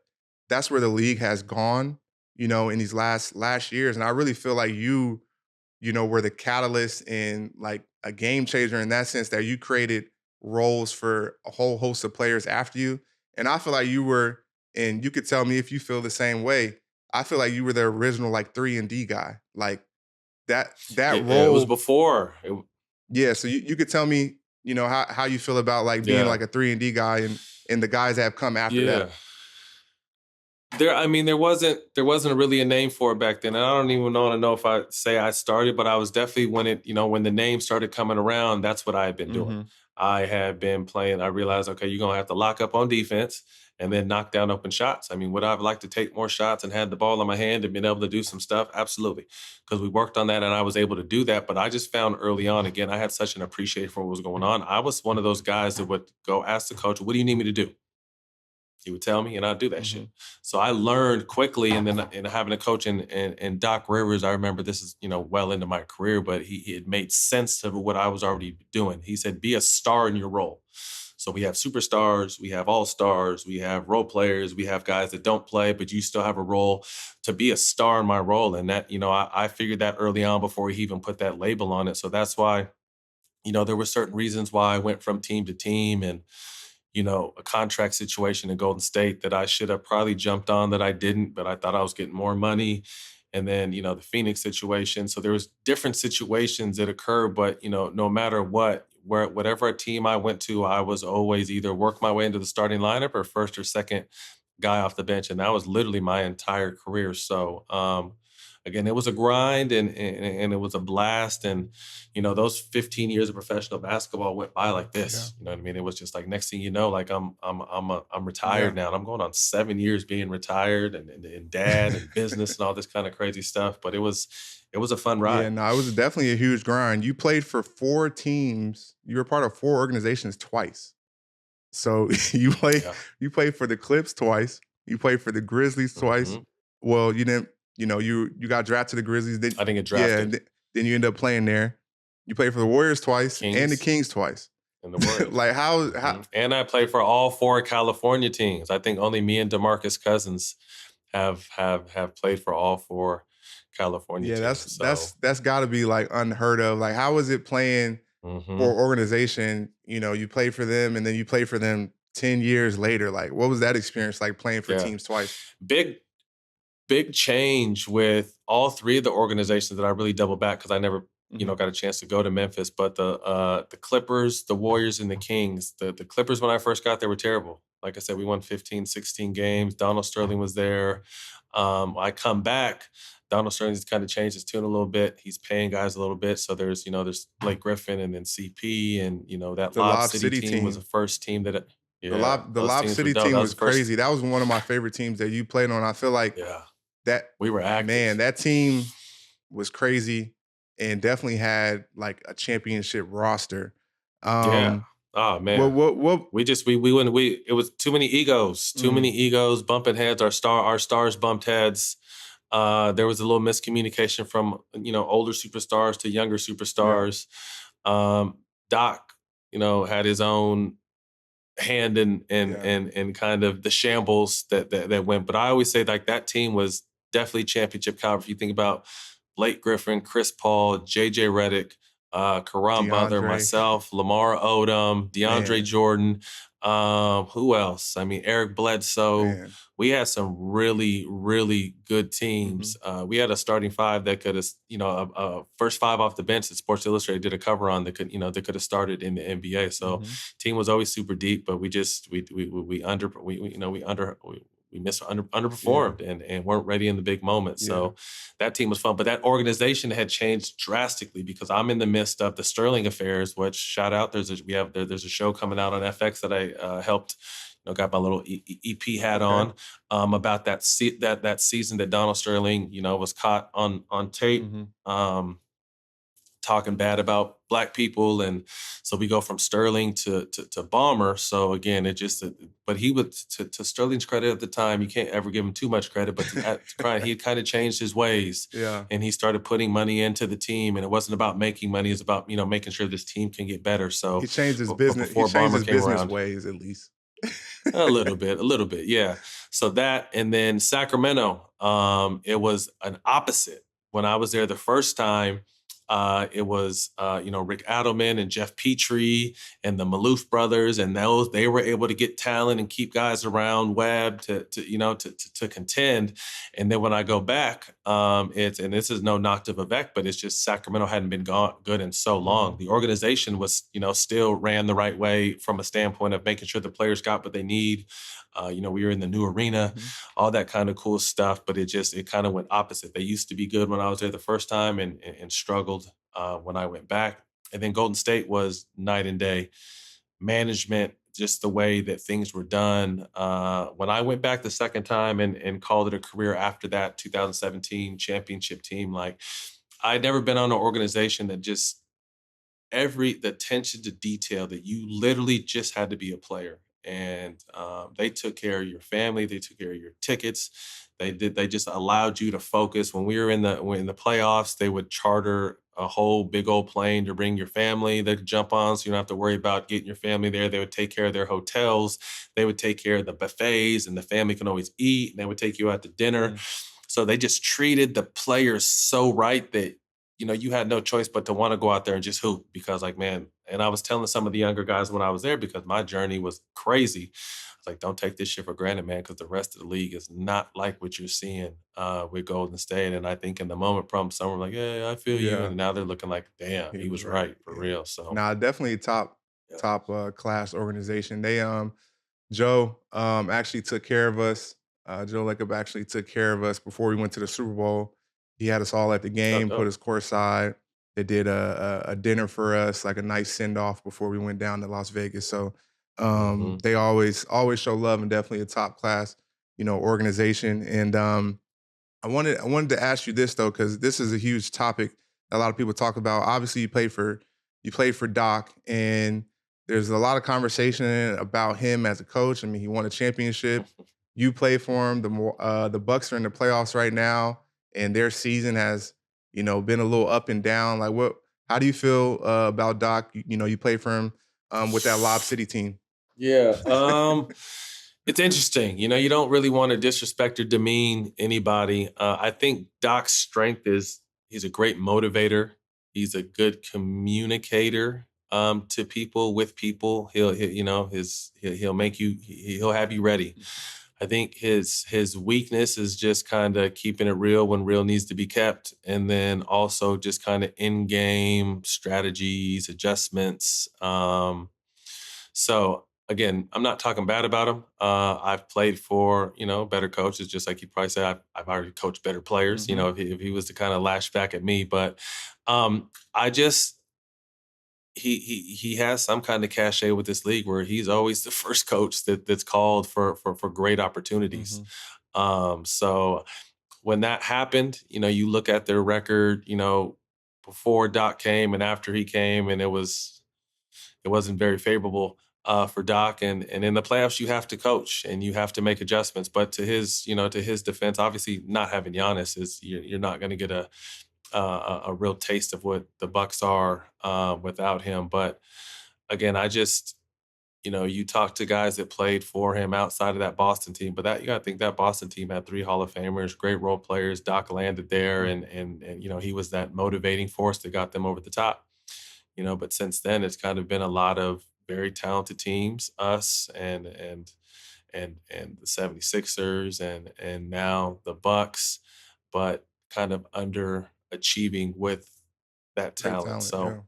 that's where the league has gone. In these last years, and I really feel like were the catalyst and like a game changer in that sense that you created roles for a whole host of players after you. And I feel like you were, and you could tell me if you feel the same way. I feel like you were the original like 3 and D guy. Like that It was role. before. Yeah. So you could tell me, how you feel about like being Yeah. like a 3 and D guy and the guys that have come after Yeah. that. I mean, there wasn't really a name for it back then. And I don't even know if I say I started, but I was definitely when the name started coming around, that's what I had been doing. Hmm. I had been playing, I realized, okay, you're gonna have to lock up on defense and then knock down open shots. I mean, would I have liked to take more shots and had the ball in my hand and been able to do some stuff? Absolutely. Because we worked on that and I was able to do that. But I just found early on, again, I had such an appreciation for what was going on. I was one of those guys that would go ask the coach, what do you need me to do? He would tell me, and I'd do that Hmm. shit. So I learned quickly, and then having a coach in Doc Rivers, I remember this is well into my career, but he it made sense of what I was already doing. He said, "Be a star in your role." So we have superstars, we have all stars, we have role players, we have guys that don't play, but you still have a role to be a star in my role, and that I figured that early on before he even put that label on it. So that's why there were certain reasons why I went from team to team and a contract situation in Golden State that I should have probably jumped on that I didn't, but I thought I was getting more money. And then, the Phoenix situation. So there was different situations that occurred, but no matter whatever team I went to, I was always either work my way into the starting lineup or first or second guy off the bench. And that was literally my entire career. So again, it was a grind and it was a blast. And those 15 years of professional basketball went by like Yeah. this. You know what I mean? It was just like next thing you know, like I'm retired Yeah. now. And I'm going on 7 years being retired and dad and business and all this kind of crazy stuff. But it was a fun Yeah, ride. no, it was definitely a huge grind. You played for 4 teams. You were part of 4 organizations twice. So Yeah. you played for the Clips twice. You played for the Grizzlies twice. Hmm. Well, you didn't, you got drafted to the Grizzlies. Then I didn't get yeah, drafted. then you end up playing there. You played for the Warriors twice and the Kings. Kings twice. and the Warriors. Like how And I played for all 4 California teams. I think only me and DeMarcus Cousins have played for all 4 California yeah, teams. So, that's got to be like unheard of. Like how is it playing for mhm, organization, you play for them and then you play for them 10 years later. Like, what was that experience like playing for yeah. teams twice? Big big change with all 3 of the organizations that I really double back because I never, Mhm. got a chance to go to Memphis, but the Clippers, the Warriors, and the Kings. The Clippers, when I first got there, were terrible. Like I said, we won 15, 16 games. Donald Sterling was there. I come back. Donald Sterling's kind of changed his tune a little bit. He's paying guys a little bit. So there's Blake Griffin and then CP and that The Lob Lob City City team was the team. first team that The yeah, Lob the those Lob teams were City dope. team That was was the first crazy. That was one of my favorite teams that you played on. I feel like yeah. that We were man, active. that team was crazy and definitely had like a championship roster. Yeah. Um Oh what man. what what We wouldn't we it was too many mm, egos bumping heads. Our stars bumped heads. There was a little miscommunication from older superstars to younger yeah, superstars. Doc, had his own hand in yeah. kind of the shambles that went. But I always say like that team was definitely championship caliber. If you think about Blake Griffin, Chris Paul, JJ Redick, Karan Butler, DeAndre, myself, Lamar Odom, DeAndre man, Jordan, who else? I mean, Eric Bledsoe. man. We had some really, really good teams. Mhm, We had a starting 5 that could have, first 5 off the bench that Sports Illustrated did a cover on that could have started in the NBA. So mhm. team was always super deep, but we just we under we you know we Yeah, underperformed and weren't ready in the big moments. yeah. So that team was fun, but that organization had changed drastically because I'm in the midst of the Sterling affairs. Which shout out, there's a show coming out on FX that I helped. Got my little EP hat Okay. on about that season that Donald Sterling was caught on tape. Mhm. Talking bad about black people, and so we go from Sterling to Bomber. So again, it just but he would to Sterling's credit at the time, you can't ever give him too much credit, but he kind of changed his ways, Yeah. and he started putting money into the team, and it wasn't about making money, it's about making sure this team can get better. So but He before changed Bomber his came business around, ways at least. a little bit, yeah. So that, and then Sacramento, it was an opposite. When I was there the first time, it was Rick Adelman and Jeff Petrie and the Maloof brothers, and they were able to get talent and keep guys around Webb to contend. And then when I go back, it's and this is no knock to Vivek, but it's just Sacramento hadn't been good in so long. Mhm, The organization was still ran the right way from a standpoint of making sure the players got what they need. We were in the new arena, mhm. all that kind of cool stuff, but it kind of went opposite. They used to be good when I was there the first time and struggled when I went back. And then Golden State was night and day. Management, just the way that things were done. When I went back the second time and called it a career after that 2017 championship team, like I'd never been on an organization that just the attention to detail that you literally just had to be a player, and they took care of your family, they took care of your tickets, they just allowed you to focus. When we were in the playoffs, they would charter a whole big old plane to bring your family. They could jump on, so you don't have to worry about getting your family there. They would take care of their hotels, they would take care of the buffets, and the family can always eat, and they would take you out to dinner. Mm. So they just treated the players so right that you had no choice but to want to go out there and just hoop because, like, man. And I was telling some of the younger guys when I was there because my journey was crazy. I was like, don't take this shit for granted, man, because the rest of the league is not like what you're seeing with Golden State. And I think in the moment, probably some were like, yeah, I feel you. Yeah, And now they're looking like, damn, he he was was right. right for Yeah. real. So, Nah, definitely yeah. class organization. Joe actually took care of us. Joe Lacob actually took care of us before we went to the Super Bowl. He had us all at the Oh, game, put dope. us courtside. They did a dinner for us, like a nice send off before we went down to Las Vegas. So Hmm. they always show love and definitely a top class, organization. And I wanted to ask you this though, because this is a huge topic that a lot of people talk about. Obviously, you played for Doc, and there's a lot of conversation about him as a coach. I mean, he won a championship. You play for him. The Bucks are in the playoffs right now, and their season has been a little up and down. Like, what? How do you feel about Doc? You play for him. with that Lob City team? Yeah. It's interesting. You don't really want to disrespect or demean anybody. I think Doc's strength is he's a great motivator. He's a good communicator to people, with people. He'll make you he'll have you ready. I think his weakness is just kind of keeping it real when real needs to be kept, and then also just kind of in game strategies, adjustments. So again, I'm not talking bad about him. I've played for better coaches, just like you probably said. I've already coached better players. Mhm. If he was to kind of lash back at me, but I just he has some kind of cachet with this league where he's always the first coach that's called for great opportunities. Mhm. So when that happened, you look at their record, before Doc came and after he came, and it wasn't very favorable for Doc. And in the playoffs, you have to coach and you have to make adjustments. But to his defense, obviously not having Giannis is you're not going to get a real taste of what the Bucks are without him. But again, I just you talk to guys that played for him outside of that Boston team, but that you got to think that Boston team had three Hall of Famers, great role players. Doc landed there, Mhm. and he was that motivating force that got them over the top. But since then it's kind of been a lot of very talented teams, us and the 76ers and now the Bucks, but kind of underachieving with that Great talent. talent, So, yeah.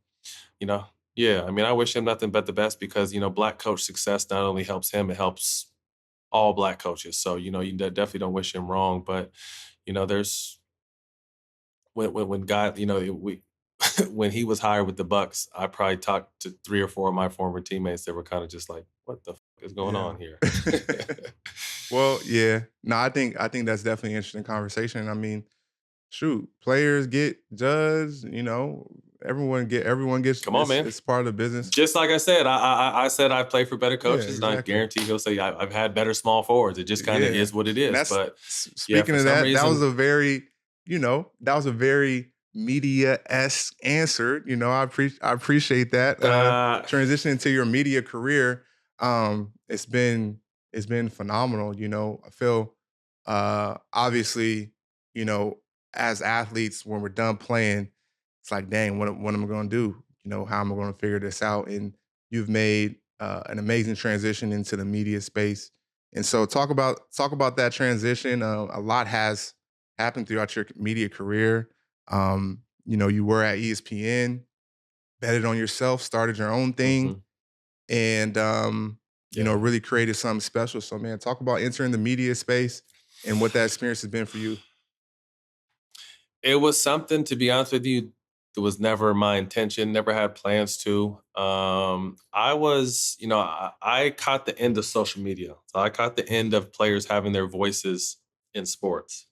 you know, yeah, I mean, I wish him nothing but the best because, black coach success not only helps him, it helps all black coaches. So, you definitely don't wish him wrong, but there's when God, we when he was hired with the Bucks, I probably talked to 3 or 4 of my former teammates that were kinda just like, "What the is going Yeah. on here?" Well, yeah. No, I think that's definitely an interesting conversation. I mean, shoot, players get judged, everyone gets Come on, man. it's part of the business. Just like I said, I said I play for better Yeah, coaches, and I exactly. guarantee he'll say I've had better small forwards. It just kinda Yeah. is what it And is, that's but, yeah, speaking for of some that, reason that was a very media-esque answer. I appreciate that. uh, Transitioning to your media career, it's been phenomenal. I feel obviously, you know, as athletes, when we're done playing, it's like, dang, what am I gonna do? How am I gonna figure this out? And you've made an amazing transition into the media space. And so talk about that transition. A lot has happened throughout your media career. You were at ESPN, betted on yourself, started your own thing, mhm, and yeah. really created something special. So man, talk about entering the media space and what that experience has been for you. It was something, to be honest with you, that was never my intention, never had plans to. I was, I caught the end of social media. So I caught the end of players having their voices in sports.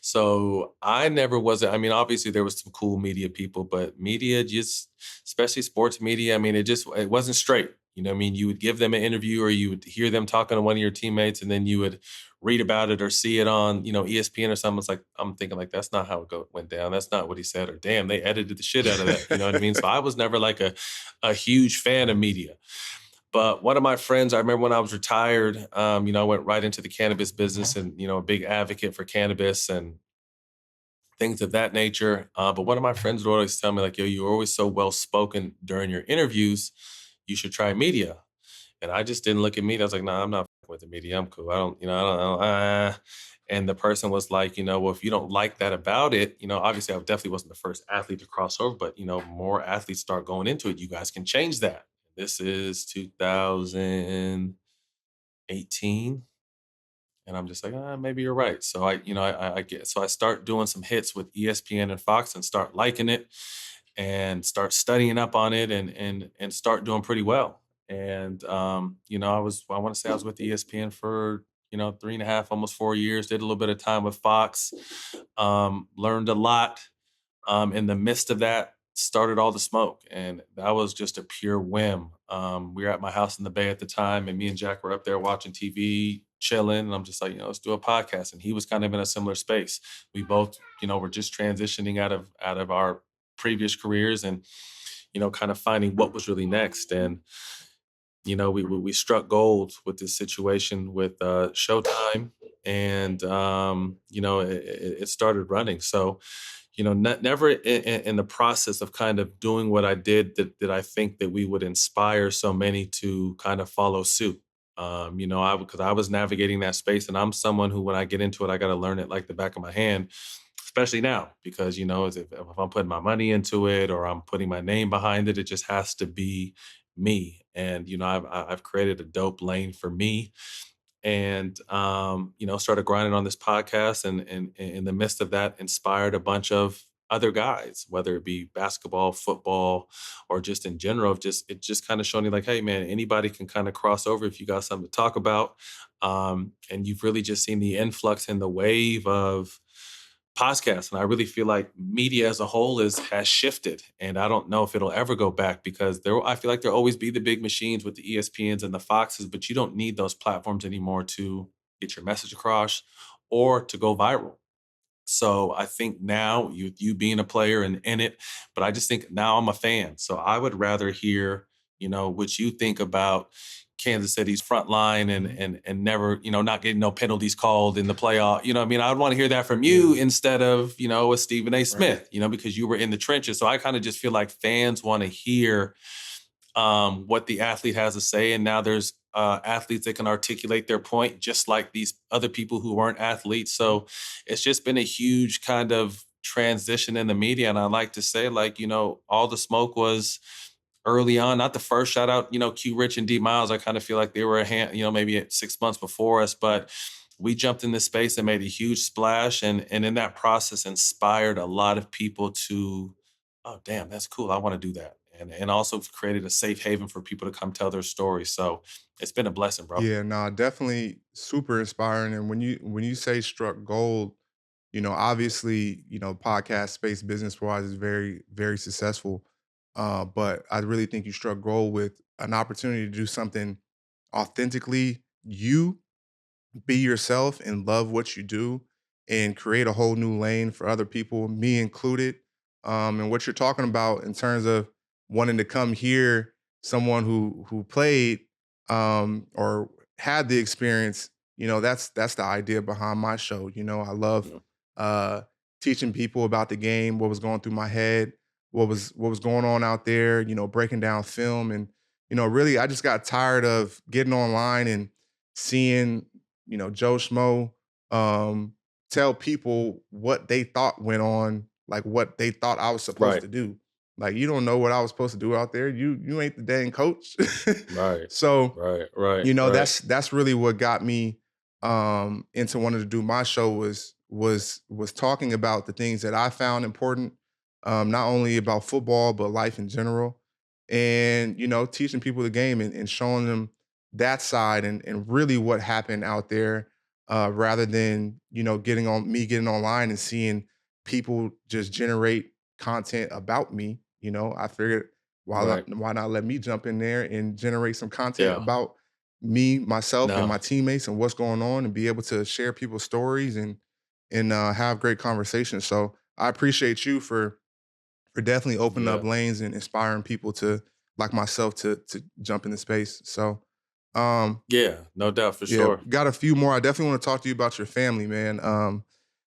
So I never was. I mean, obviously there was some cool media people, but media just, especially sports media. I mean, it wasn't straight. I mean, you would give them an interview, or you would hear them talking to one of your teammates, and then you would read about it or see it on ESPN or something. It's like I'm thinking like that's not how went down. That's not what he said. Or damn, they edited the shit out of that. You know what I mean? So I was never like a huge fan of media. But one of my friends, I remember when I was retired, I went right into the cannabis business and, a big advocate for cannabis and things of that nature. But one of my friends would always tell me, like, yo, you're always so well spoken during your interviews. You should try media. And I just didn't look at media. I was like, nah, I'm not with the media. I'm cool. I don't, I don't, and the person was like, well, if you don't like that about it, obviously I definitely wasn't the first athlete to cross over, but, more athletes start going into it. You guys can change that. This is 2018. And I'm just like, maybe you're right. So I get, so I start doing some hits with ESPN and Fox and start liking it and start studying up on it and start doing pretty well. And I want to say I was with ESPN for 3.5, almost 4 years. Did a little bit of time with Fox. Learned a lot. In the midst of that, started all the smoke, and that was just a pure whim. We were at my house in the Bay at the time, and me and Jack were up there watching TV, chilling, and I'm just like, let's do a podcast. And he was kind of in a similar space. We both, were just transitioning out of our previous careers, and kind of finding what was really next. And we struck gold with this situation with Showtime, and it started running. So never in the process of kind of doing what I did that I think that we would inspire so many to kind of follow suit. Because I was navigating that space, and I'm someone who, when I get into it, I got to learn it like the back of my hand, especially now, because as if I'm putting my money into it or I'm putting my name behind it, it just has to be me. And I've created a dope lane for me, and started grinding on this podcast, and in the midst of that, inspired a bunch of other guys, whether it be basketball, football, or just in general. It just kind of showing you like, hey man, anybody can kind of cross over if you got something to talk about. And you've really just seen the influx and the wave of podcasts, and I really feel like media as a whole has shifted, and I don't know if it'll ever go back, because I feel like there'll always be the big machines with the ESPNs and the Foxes, but you don't need those platforms anymore to get your message across or to go viral. So I think now, you being a player and in it, but I just think now I'm a fan. So I would rather hear, what you think about Kansas City's front line, and Mhm. never, not getting no penalties called in the playoff. You know what I mean? I'd want to hear that from you Yeah, instead of, with Stephen A. right. Smith, because you were in the trenches. So I kind of just feel like fans want to hear what the athlete has to say. And now there's athletes that can articulate their point, just like these other people who weren't athletes. So it's just been a huge kind of transition in the media. And I like to say, like, all the smoke was early on, not the first shout out, Q Rich and D Miles. I kind of feel like they were maybe at 6 months before us, but we jumped in this space and made a huge splash. And in that process, inspired a lot of people to, oh, damn, that's cool. I want to do that. And also created a safe haven for people to come tell their story. So it's been a blessing, bro. Yeah, nah, definitely super inspiring. And when you say struck gold, obviously, podcast space business wise is very, very successful. But I really think you struck gold with an opportunity to do something authentically you, be yourself and love what you do, and create a whole new lane for other people, me included. And what you're talking about in terms of wanting to come here, someone who played or had the experience, that's the idea behind my show. I love Yeah. uh teaching people about the game, what was going through my head, what was going on out there, breaking down film. And really I just got tired of getting online and seeing Joe Schmo, um, tell people what they thought went on, like what they thought I was supposed Right. to do. Like, you don't know what I was supposed to do out there. You ain't the dang coach. Right. So, Right. Right. Right. that's really what got me into wanting to do my show was talking about the things that I found important, not only about football but life in general, and teaching people the game and showing them that side and really what happened out there, rather than getting online and seeing people just generate content about me. I figured Right. why not let me jump in there and generate some content Yeah. about me, myself, and No. my teammates and what's going on, and be able to share people's stories and have great conversations. So I appreciate you for definitely opening up Yeah. lanes and inspiring people to like myself to jump into space. So um Yeah. No doubt for yeah, sure. got a few more. I definitely want to talk to you about your family, man.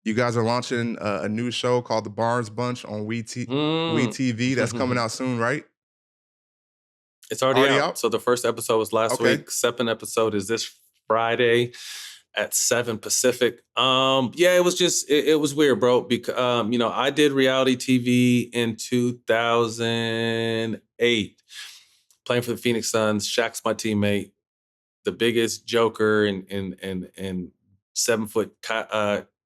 You guys are launching a new show called The Barnes Bunch on We Mm. TV. That's coming out soon, right? It's already Already out. out? So the first episode was last Okay. week. Second episode is this Friday at 7 Pacific. Yeah, it was weird, bro. Because I did reality TV in 2008, playing for the Phoenix Suns. Shaq's my teammate, the biggest joker and 7 foot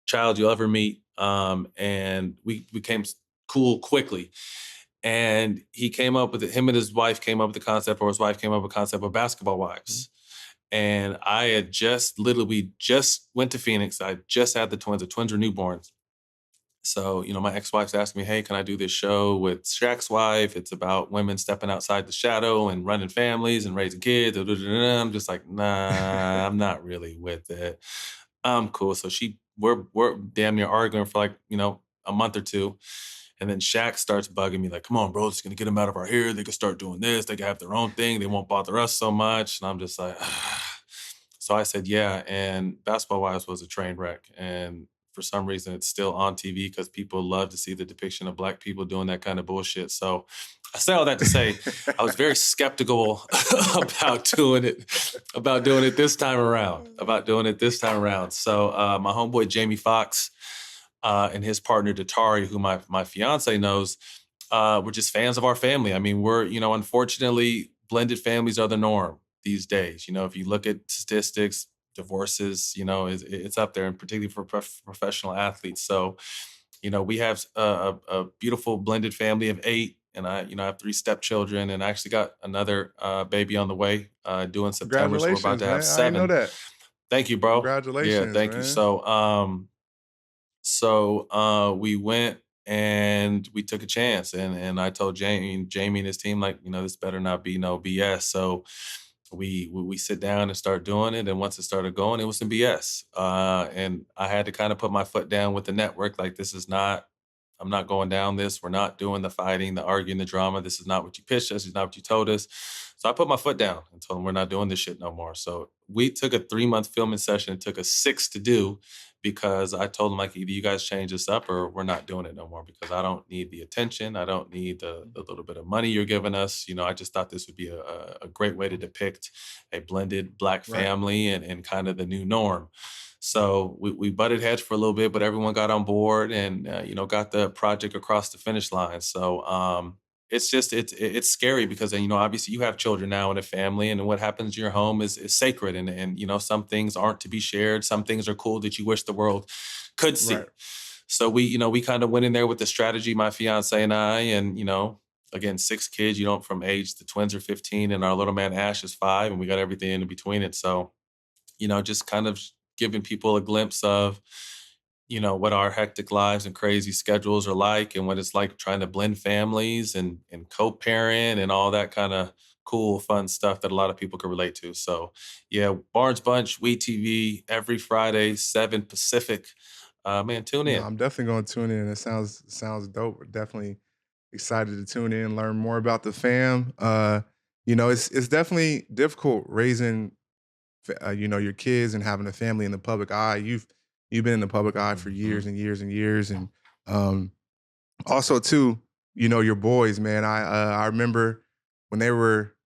child you'll ever meet. And we became cool quickly. And him and his wife came up with the concept, or his wife came up with the concept of basketball Mhm. wives. And I had we just went to Phoenix. I just had the twins are newborns. So, my ex-wife's asking me, hey, can I do this show with Shaq's wife? It's about women stepping outside the shadow and running families and raising kids. Da, da, da, da. I'm just like, nah, I'm not really with it. I'm cool. So we're damn near arguing for like, a month or two. And then Shaq starts bugging me like, come on, bro, it's going to get them out of our hair. They can start doing this. They can have their own thing. They won't bother us so much. And I'm just like, so I said, yeah. And Basketball Wives was a train wreck. And for some reason, it's still on TV because people love to see the depiction of Black people doing that kind of bullshit. So I say all that to say I was very skeptical about doing it this time around, So my homeboy Jamie Foxx and his partner Datari, who my fiance knows, were just fans of our family. I mean, unfortunately, blended families are the norm these days. If you look at statistics, divorces, it's up there, and particularly for professional athletes. So, we have a beautiful blended family of 8, and I have 3 stepchildren, and I actually got another baby on the way due in September. So we're about Congratulations, to have man. I didn't know 7. that. Thank you, bro. Yeah, Congratulations, thank you. man. So we went and we took a chance, and I told Jamie and his team, like, this better not be no BS. So we sit down and start doing it, and once it started going, it was some BS. And I had to kind of put my foot down with the network, like, this is not. I'm not going down this. We're not doing the fighting, the arguing, the drama. This is not what you pitched us. It's not what you told us. So I put my foot down and told them we're not doing this shit no more. So we took a 3-month filming session. It took us 6 to do because I told them, like, either you guys change this up or we're not doing it no more because I don't need the attention. I don't need the little bit of money you're giving us. I just thought this would be a great way to depict a blended Black Right. family and kind of the new norm. So we butted heads for a little bit, but everyone got on board and got the project across the finish line. So it's scary because obviously you have children now and a family, and what happens in your home is sacred, and some things aren't to be shared. Some things are cool that you wish the world could Right. see. So we kind of went in there with the strategy, my fiance and I, and again, 6 kids. From age, the twins are 15, and our little man Ash is 5, and we got everything in between it. So just kind of giving people a glimpse of, what our hectic lives and crazy schedules are like and what it's like trying to blend families and co-parent and all that kind of cool, fun stuff that a lot of people can relate to. So yeah, Barnes Bunch, WeTV, every Friday, 7 Pacific. Man, tune No, in. I'm definitely gonna tune in. It sounds dope. We're definitely excited to tune in, learn more about the fam. It's definitely difficult raising your kids and having a family in the public eye. You've been in the public eye for years Mhm. and years and years, and um, also too, your boys, man. I remember when they were,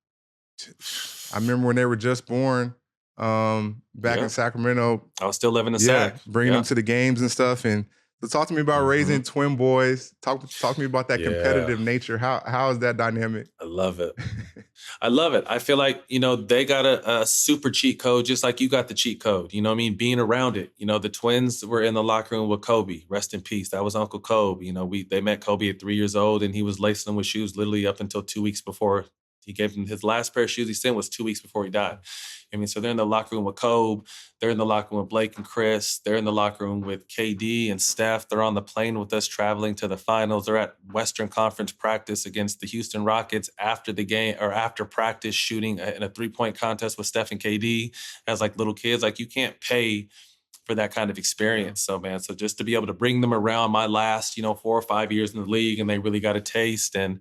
I remember when they were just born, back in Yeah. Sacramento. I was still living in Yeah, Sac. bringing them Yeah. to the games and stuff. And so, talk to me about raising Mhm. twin boys. Talk to me about that Yeah. competitive nature. How is that dynamic? I love it. I love it. I feel like, they got a super cheat code, just like you got the cheat code. You know what I mean? Being around it. The twins were in the locker room with Kobe. Rest in peace. That was Uncle Kobe. They met Kobe at 3 years old, and he was lacing them with shoes literally up until 2 weeks before he gave him his last pair of shoes he sent was 2 weeks before he died. I mean, so they're in the locker room with Kobe. They're in the locker room with Blake and Chris. They're in the locker room with KD and Steph. They're on the plane with us traveling to the finals. They're at Western Conference practice against the Houston Rockets after the game or after practice shooting in a 3-point contest with Steph and KD as like little kids. Like, you can't pay for that kind of Yeah. experience. So man, so just to be able to bring them around my last, 4 or 5 years in the league, and they really got a taste. And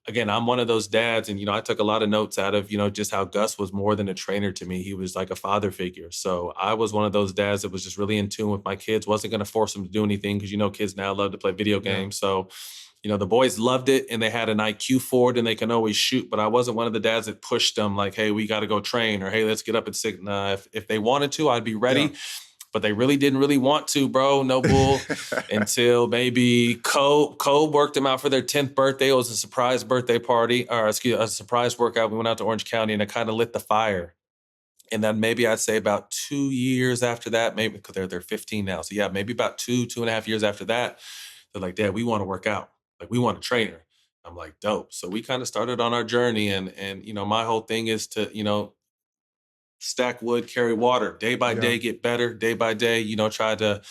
again, I'm one of those dads, and I took a lot of notes out of, just how Gus was more than a trainer to me. He was like a father figure. So I was one of those dads that was just really in tune with my kids, wasn't going to force them to do anything because kids now love to play video Yeah. games. So the boys loved it and they had an IQ for it and they can always shoot. But I wasn't one of the dads that pushed them like, hey, we got to go train, or hey, let's get up at 6. Nah, if they wanted to, I'd be Yeah. ready. But they really didn't really want to, bro. No bull. Until maybe Cole worked them out for their 10th birthday. It was a surprise birthday party, or excuse a surprise workout. We went out to Orange County and it kind of lit the fire. And then maybe I'd say about 2 years after that, maybe because they're 15 now. So yeah, maybe about 2.5 years after that, they're like, Dad, we want to work out. Like, we want a trainer. I'm like, dope. So we kind of started on our journey, and my whole thing is to stack wood, carry water, day by Yeah. day, get better, day by day. Try to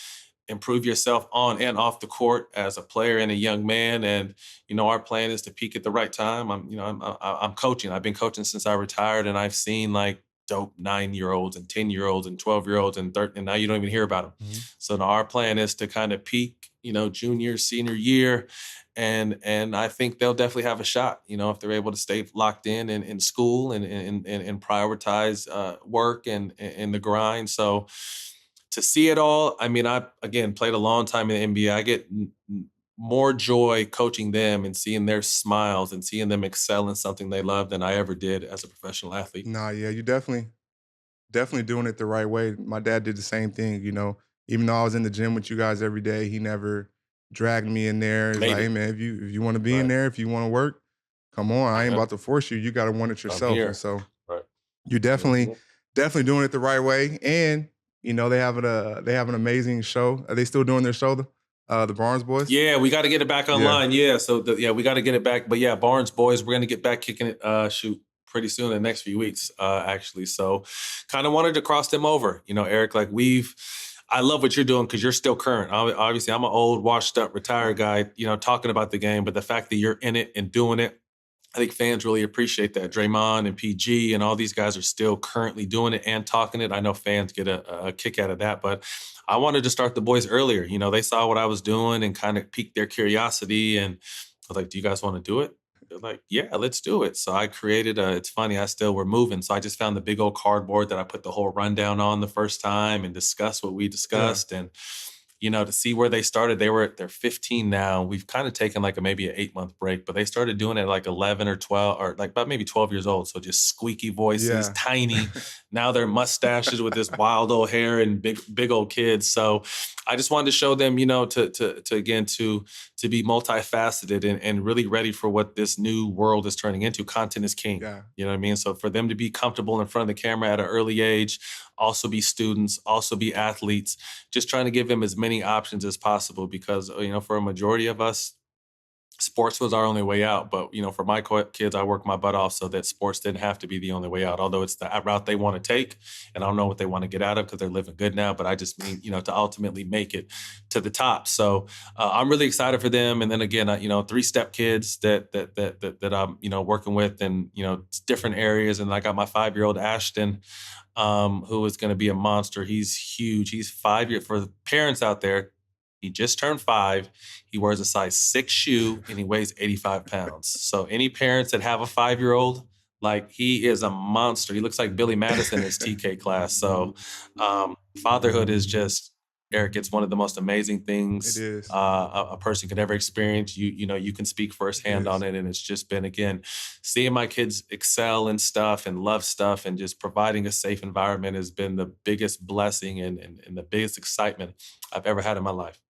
improve yourself on and off the court as a player and a young man. And our plan is to peak at the right time. I'm coaching. I've been coaching since I retired, and I've seen like dope 9-year-olds and 10-year-olds and 12-year-olds and 13, and now you don't even hear about them. Mhm. So now our plan is to kind of peak, junior, senior year, and I think they'll definitely have a shot, if they're able to stay locked in school and prioritize work and the grind. So to see it all, I mean, I again played a long time in the NBA. I get more joy coaching them and seeing their smiles and seeing them excel in something they love than I ever did as a professional athlete. Nah, yeah, you definitely doing it the right way. My dad did the same thing, even though I was in the gym with you guys every day, he never dragged me in there. He's Made like, "Hey it. man, if you want to be in Right. there, if you want to work, come on. I ain't Yeah. about to force you. You got to want it I'm yourself." And here. so Right. you're definitely Mhm. definitely doing it the right way. And they have an amazing show. Are they still doing their show, the Barnes Boys? Yeah, we got to get it back Yeah, online. Yeah, so yeah, we got to get it back. But yeah, Barnes boys, we're gonna get back kicking it. Shoot, pretty soon in the next few weeks, actually. So, kind of wanted to cross them over. Eric, like we've. I love what you're doing because you're still current. Obviously, I'm an old, washed up, retired guy. Talking about the game, but the fact that you're in it and doing it, I think fans really appreciate that. Draymond and PG and all these guys are still currently doing it and talking it. I know fans get a kick out of that, but I wanted to start the boys earlier. They saw what I was doing and kind of piqued their curiosity. And I was like, "Do you guys want to do it?" They're like, "Yeah, let's do it." So I created it's funny, I still were moving. So I just found the big old cardboard that I put the whole rundown on the first time and discussed what we yeah, discussed. And to see where they started, they're 15 now. We've kind of taken like a maybe an 8 month break, but they started doing it like 11 or 12 or like about maybe 12 years old. So just squeaky voices, yeah, tiny. Now they're mustaches with this wild old hair and big old kids. So I just wanted to show them, to again to be multifaceted and really ready for what this new world is turning into. Content is king. yeah, You know what I mean? So for them to be comfortable in front of the camera at an early age, also be students, also be athletes, just trying to give them as many options as possible because for a majority of us sports was our only way out. But for my kids, I worked my butt off so that sports didn't have to be the only way out, although it's the route they want to take. And I don't know what they want to get out of because they're living good now, but I just mean to ultimately make it to the top. So I'm really excited for them. And then again, 3-step kids that I'm working with and different areas. And I got my 5-year-old Ashton, who is going to be a monster. He's huge. He's 5 years. For the parents out there, he just turned 5. He wears a size 6 shoe and he weighs 85 pounds. So any parents that have a 5-year-old, like he is a monster. He looks like Billy Madison in his TK class. So fatherhood is just, Eric, it's one of the most amazing it things is. a person could ever experience. You can speak It firsthand on is. it, and it's just been again seeing my kids excel and stuff and love stuff, and just providing a safe environment has been the biggest blessing and the biggest excitement I've ever had in my life.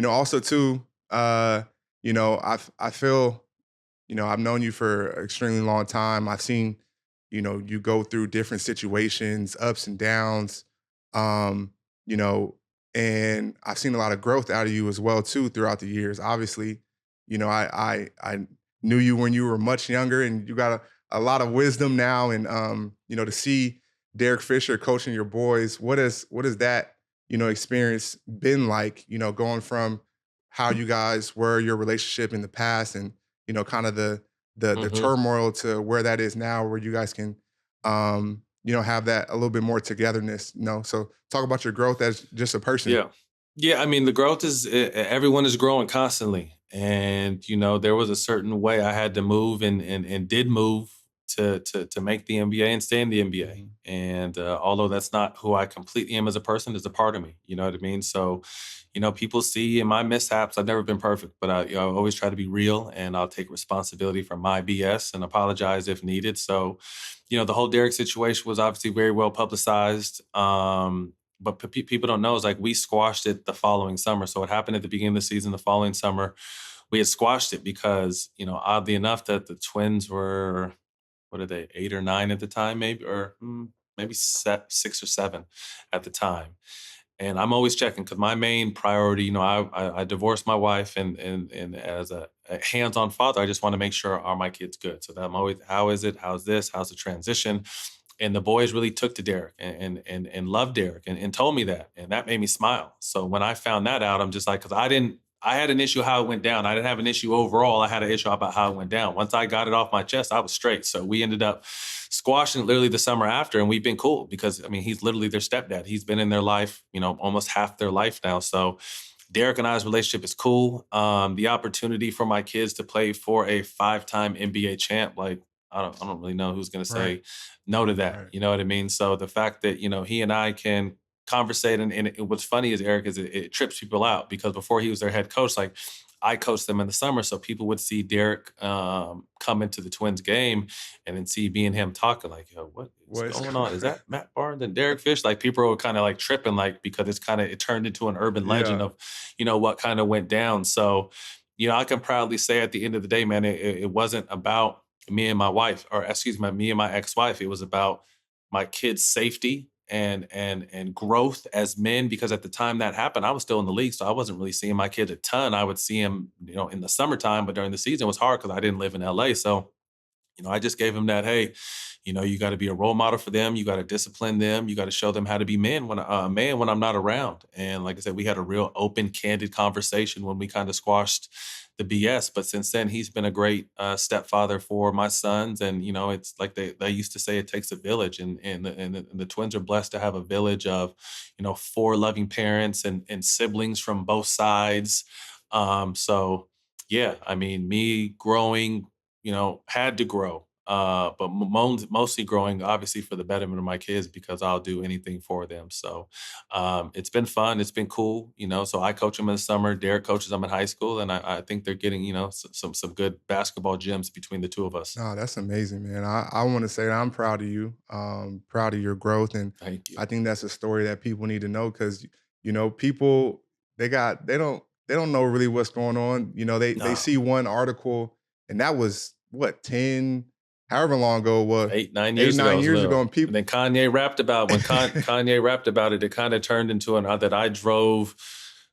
Also too, I feel, I've known you for an extremely long time. I've seen, you go through different situations, ups and downs, um, you know, and I've seen a lot of growth out of you as well too throughout the years. Obviously, I knew you when you were much younger, and you got a lot of wisdom now. And to see Derek Fisher coaching your boys, what has that experience been like? Going from how you guys were, your relationship in the past, and kind of the Hmm. turmoil to where that is now, where you guys can, have that a little bit more togetherness. So talk about your growth as just a person. Yeah. Yeah, I mean, the growth is everyone is growing constantly. And there was a certain way I had to move and did move to make the NBA and stay in the NBA. Mhm. And although that's not who I completely am as a person, there's a part of me, you know what I mean? So, people see in my mishaps, I've never been perfect, but I always try to be real and I'll take responsibility for my BS and apologize if needed. So, the whole Derek situation was obviously very well publicized. But people don't know is like we squashed it the following summer. So what happened at the beginning of the season, the following summer, we had squashed it because oddly enough, that the Twins were, what are they, 8 or 9 at the time, maybe, or maybe 6 or 7 at the time. And I'm always checking because my main priority, I divorced my wife, and as a hands-on father, I just want to make sure are my kids good. So that I'm always, how is it? How's this? How's the transition? And the boys really took to Derek and loved Derek and told me that, and that made me smile. So when I found that out, I'm just like, because I had an issue how it went down. I didn't have an issue overall. I had an issue about how it went down. Once I got it off my chest, I was straight. So we ended up squashing it literally the summer after, and we've been cool because I mean he's literally their stepdad. He's been in their life, almost half their life now. So Derek and I's relationship is cool. The opportunity for my kids to play for a 5-time NBA champ, like I don't really know who's going to Right. say no to that. Right. You know what I mean? So the fact that he and I can conversate, and what's funny is Eric is it trips people out because before he was their head coach, like I coached them in the summer, so people would see Derek come into the Twins game and then see me and him talking like, "Yo, what is What's going going on? Is on? that Matt Barnes and Derek Fish?" Like people were kind of like tripping, like because it turned into an urban legend Yeah. of, what kind of went down. So, I can proudly say at the end of the day, man, it wasn't about me and my wife, or excuse me, me and my ex-wife. It was about my kids' safety and growth as men, because at the time that happened I was still in the league, so I wasn't really seeing my kid a ton. I would see him in the summertime, but during the season it was hard because I didn't live in LA. So I just gave him that, hey, you got to be a role model for them. You got to discipline them. You got to show them how to be men when man when I'm not around. And like I said, we had a real open, candid conversation when we kind of squashed the BS. But since then, he's been a great stepfather for my sons. And it's like they used to say, it takes a village, and the Twins are blessed to have a village of, four loving parents and siblings from both sides. So yeah, I mean, me growing had to grow. But mostly growing, obviously, for the betterment of my kids because I'll do anything for them. So it's been fun. It's been cool. So I coach them in the summer. Derek coaches them in high school, and I think they're getting some good basketball gems between the two of us. No, that's amazing, man. I want to say that I'm proud of you, proud of your growth, and Thank you. I think that's a story that people need to know because people they don't know really what's going on. They No, see one article, and that was what 10, however long ago it was, 8 9 years ago, 8 9 it was years ago, little. and And people. then Kanye rapped about when Kanye rapped about it. It kind of turned into that I drove.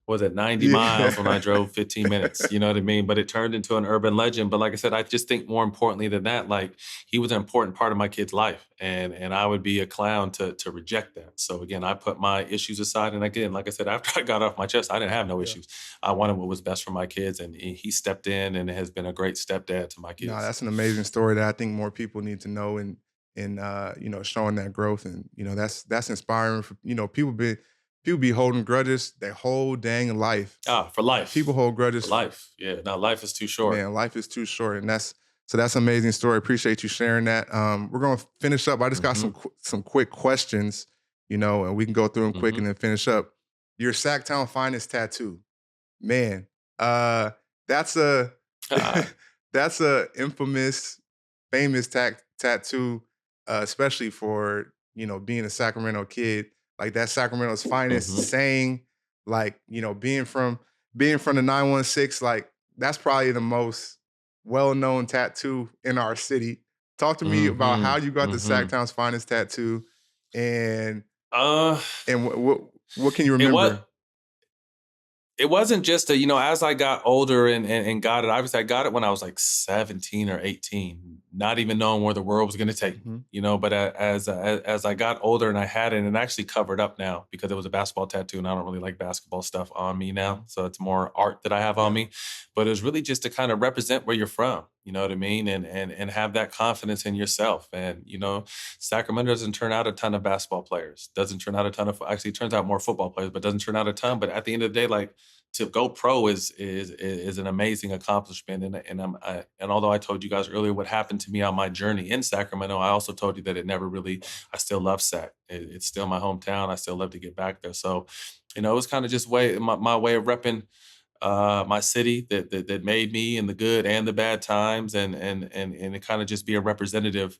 Was it 90 miles when I Yeah. drove 15 minutes? You know what I mean? But it turned into an urban legend. But like I said, I just think more importantly than that, like he was an important part of my kid's life. And I would be a clown to reject that. So again, I put my issues aside. And again, like I said, after I got off my chest, I didn't have no Yeah. issues. I wanted what was best for my kids. And he stepped in and has been a great stepdad to my No, kids. that's an amazing story that I think more people need to know, and showing that growth, and that's inspiring for people be holding grudges their whole dang life. For People life. hold For grudges. life. Yeah. Now life is too short. Man, life is too short, and that's an amazing story. Appreciate you sharing that. We're gonna finish up. I just got Hmm. some quick questions, and we can go through them quick Hmm. and then finish up. Your Sacktown finest tattoo, man. That's a that's a infamous, famous tattoo, especially for being a Sacramento kid. Like that's Sacramento's finest Hmm. saying. Like being from the 916. Like that's probably the most well-known tattoo in our city. Talk to me about how Hmm. you got the Hmm. Sacktown's finest tattoo, and Uh, what can you it was. remember? It wasn't just as I got older and got it, obviously I got it when I was like 17 or 18, not even knowing where the world was going to take me, Mhm. but as I got older and I had it, and actually covered up now because it was a basketball tattoo and I don't really like basketball stuff on me now. Mhm. So it's more art that I have on Yeah. me, but it was really just to kind of represent where you're from, you know what I mean? And have that confidence in yourself. And, Sacramento doesn't turn out a ton of basketball players, doesn't turn out a ton of, actually turns out more football players, but doesn't turn out a ton. But at the end of the day, like, to go pro is an amazing accomplishment. And although I told you guys earlier what happened to me on my journey in Sacramento, I also told you that it never really. I still love Sac. It's still my hometown. I still love to get back there. So, it was kind of just my way of repping my city that made me in the good and the bad times, and it kind of just be a representative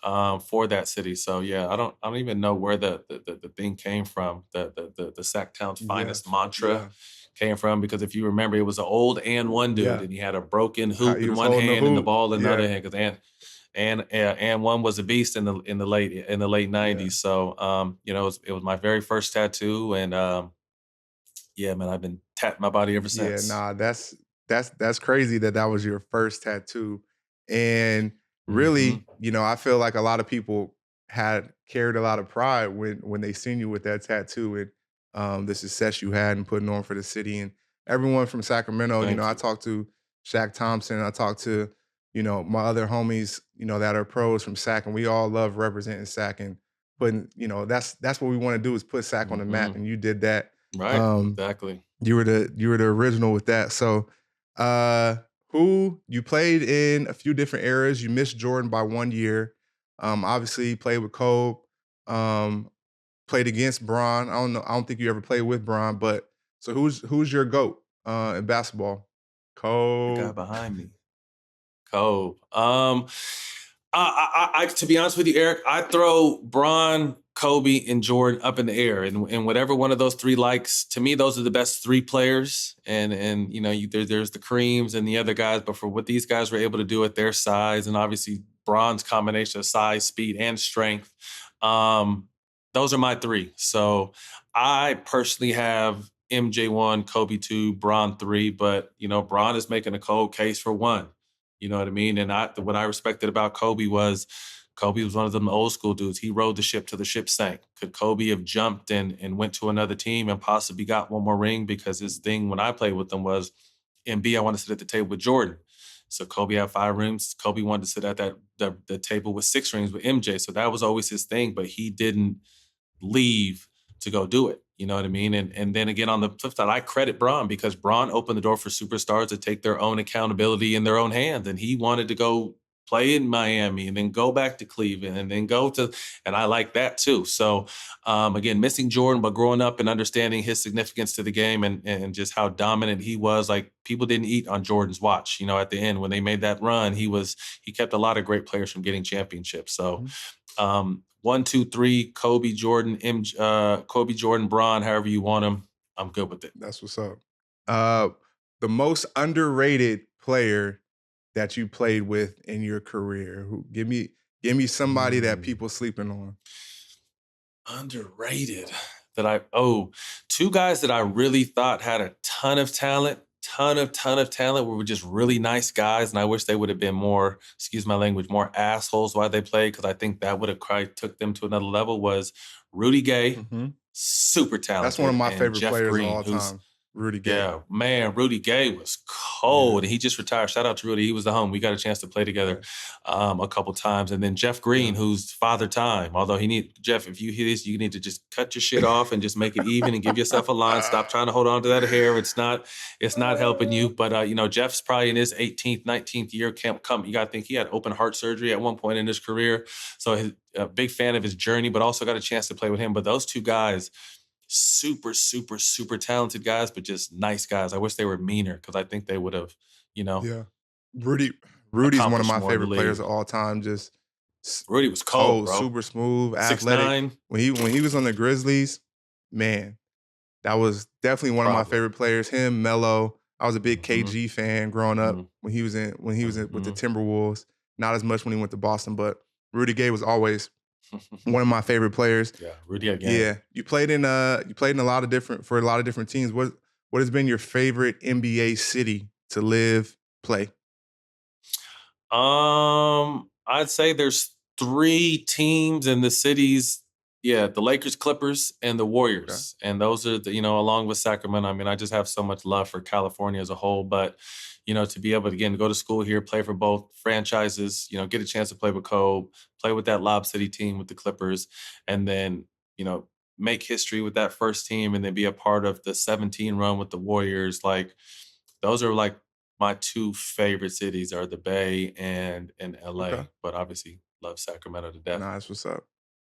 for that city. So yeah, I don't even know where the thing came from. The Sacktown's finest Yes. mantra Yeah. came from, because if you remember, it was an old and one dude, Yeah. and he had a broken How hoop he in was one holding the hand and the hoop. ball in the other Yeah. hand. Because and one was a beast in the late Yeah. '90s. So it was my very first tattoo, and yeah, man, I've been tatting my body ever Yeah, since. nah, that's crazy that that was your first tattoo, and Hmm. really, I feel like a lot of people had carried a lot of pride when they seen you with that tattoo and the success you had and putting on for the city and everyone from Sacramento. Thank I you. talked to Shaq Thompson, I talked to my other homies, that are pros from Sac, and we all love representing Sac and putting, that's what we want to do is put Sac on the map, Hmm. and you did that. Right, Um, exactly. you were the original with that. So, uh, who you played in a few different eras. You missed Jordan by 1 year. Obviously played with Kobe. Um, played against Bron. I don't know. I don't think you ever played with Bron, but so who's your goat in basketball? The guy Kobe. behind me. Cold. To be honest with you, Eric, I throw Braun, Kobe, and Jordan up in the air, and whatever one of those three likes. To me, those are the best three players. And there's the creams and the other guys, but for what these guys were able to do at their size, and obviously Braun's combination of size, speed, and strength, um, those are my three. So I personally have MJ1, Kobe 2, Braun 3, but Braun is making a cold case for one. You know what I mean? And what I respected about Kobe was one of them old school dudes. He rode the ship till the ship sank. Could Kobe have jumped and went to another team and possibly got one more ring? Because his thing when I played with him was, MB, I want to sit at the table with Jordan. So Kobe had 5 rings. Kobe wanted to sit at the table with 6 rings with MJ. So that was always his thing, but he didn't leave to go do it. You know what I mean? And then again, on the flip side, I credit Braun because Braun opened the door for superstars to take their own accountability in their own hands. And he wanted to go play in Miami and then go back to Cleveland and then and I like that too. So again, missing Jordan, but growing up and understanding his significance to the game and just how dominant he was, like people didn't eat on Jordan's watch. At the end when they made that run, he kept a lot of great players from getting championships. So Mhm. 1, 2, 3, Kobe, Jordan, Braun, however you want them. I'm good with it. That's what's up. Uh, the most underrated player that you played with in your career. Who give me somebody that Mm, people sleeping on. underrated two guys that I really thought had a ton of talent, ton of talent, were just really nice guys, and I wish they would have been more, excuse my language, more assholes while they played because I think that would have probably took them to another level. Was Rudy Gay, Mhm. super That's one of talented, my and favorite Jeff players of Green, all who's time, Rudy Gay. yeah, man, Rudy Gay was Yeah, cold, and he just retired. Shout out to Rudy. He was the home. We got a chance to play together yeah, a couple times. And then Jeff Green, yeah. who's father time. Although Jeff, if you hear this, you need to just cut your shit off and just make it even and give yourself a line. Stop trying to hold on to that hair. It's not helping you. But Jeff's probably in his 18th, 19th year. Can't come. You got to think he had open heart surgery at one point in his career. So a big fan of his journey, but also got a chance to play with him. But those two guys, super, super, super talented guys, but just nice guys. I wish they were meaner because I think they would have, you know, Yeah. Rudy Rudy's one of accomplished my more in the favorite players league. of all time, just s Rudy was cold, cold, bro. super smooth, Six athletic. nine, When he was on the Grizzlies, man, that was definitely one of my problem. favorite players. Him, Melo. I was a big Mhm, KG fan growing up mhm, when he was in with the mhm. Timberwolves. Not as much when he went to Boston, but Rudy Gay was always one of my favorite players. Yeah, Rudy again. Yeah, you played in a lot of different teams. What has been your favorite NBA city to live, play? I'd say there's 3 teams in the cities. Yeah, the Lakers, Clippers, and the Okay, Warriors. And those are along with Sacramento. I mean, I just have so much love for California as a whole. But, to be able to again go to school here, play for both franchises, get a chance to play with Kobe, play with that Lob City team with the Clippers, and then, you know, make history with that first team and then be a part of the 17 run with the Warriors. Like those are like my 2 favorite cities are the Bay and okay. LA, but obviously love Sacramento to death. Nah, that's what's up.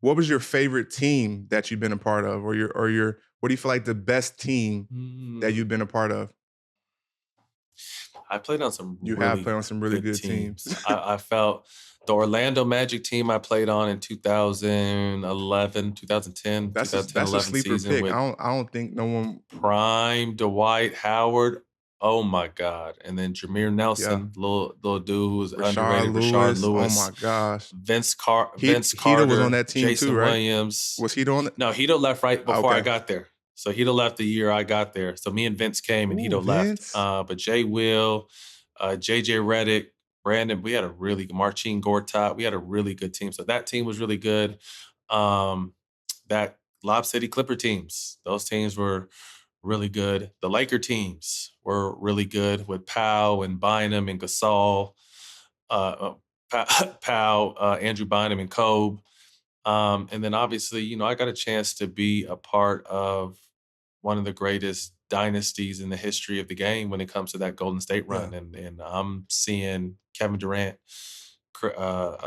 What was your favorite team that you've been a part of, or your what do you feel like the best team that Mm, you've been a part of? I played on some You have really played on some really good good teams. teams. I felt the Orlando Magic team I played on in 2011, 2010, That's a 11 sleeper season pick. with I don't think no one. prime Dwight Howard. Oh my God. And then Jameer Yeah, Nelson, little dude who was Rashard underrated, Rashard Lewis. Oh my Lewis, gosh, Vince Hedo was on Carter, that team too, Jason right? Williams. Was Hedo on it? No, Hedo left right before I Okay. got there. So Hedo left the year I got there. So me and Vince came and Ooh, Hedo left. Vince. But Jay Will, JJ Reddick, Brandon, we had a really good Marcin Gortat. We had a really good team. So that team was really good. Um, that Lob City Clipper teams, those teams were really good. The Laker teams were really good with Powell and Bynum and Gasol, Powell, Andrew Bynum and Kobe. And then obviously, I got a chance to be a part of one of the greatest dynasties in the history of the game when it comes to that Golden State Yeah. run. And I'm seeing Kevin Durant,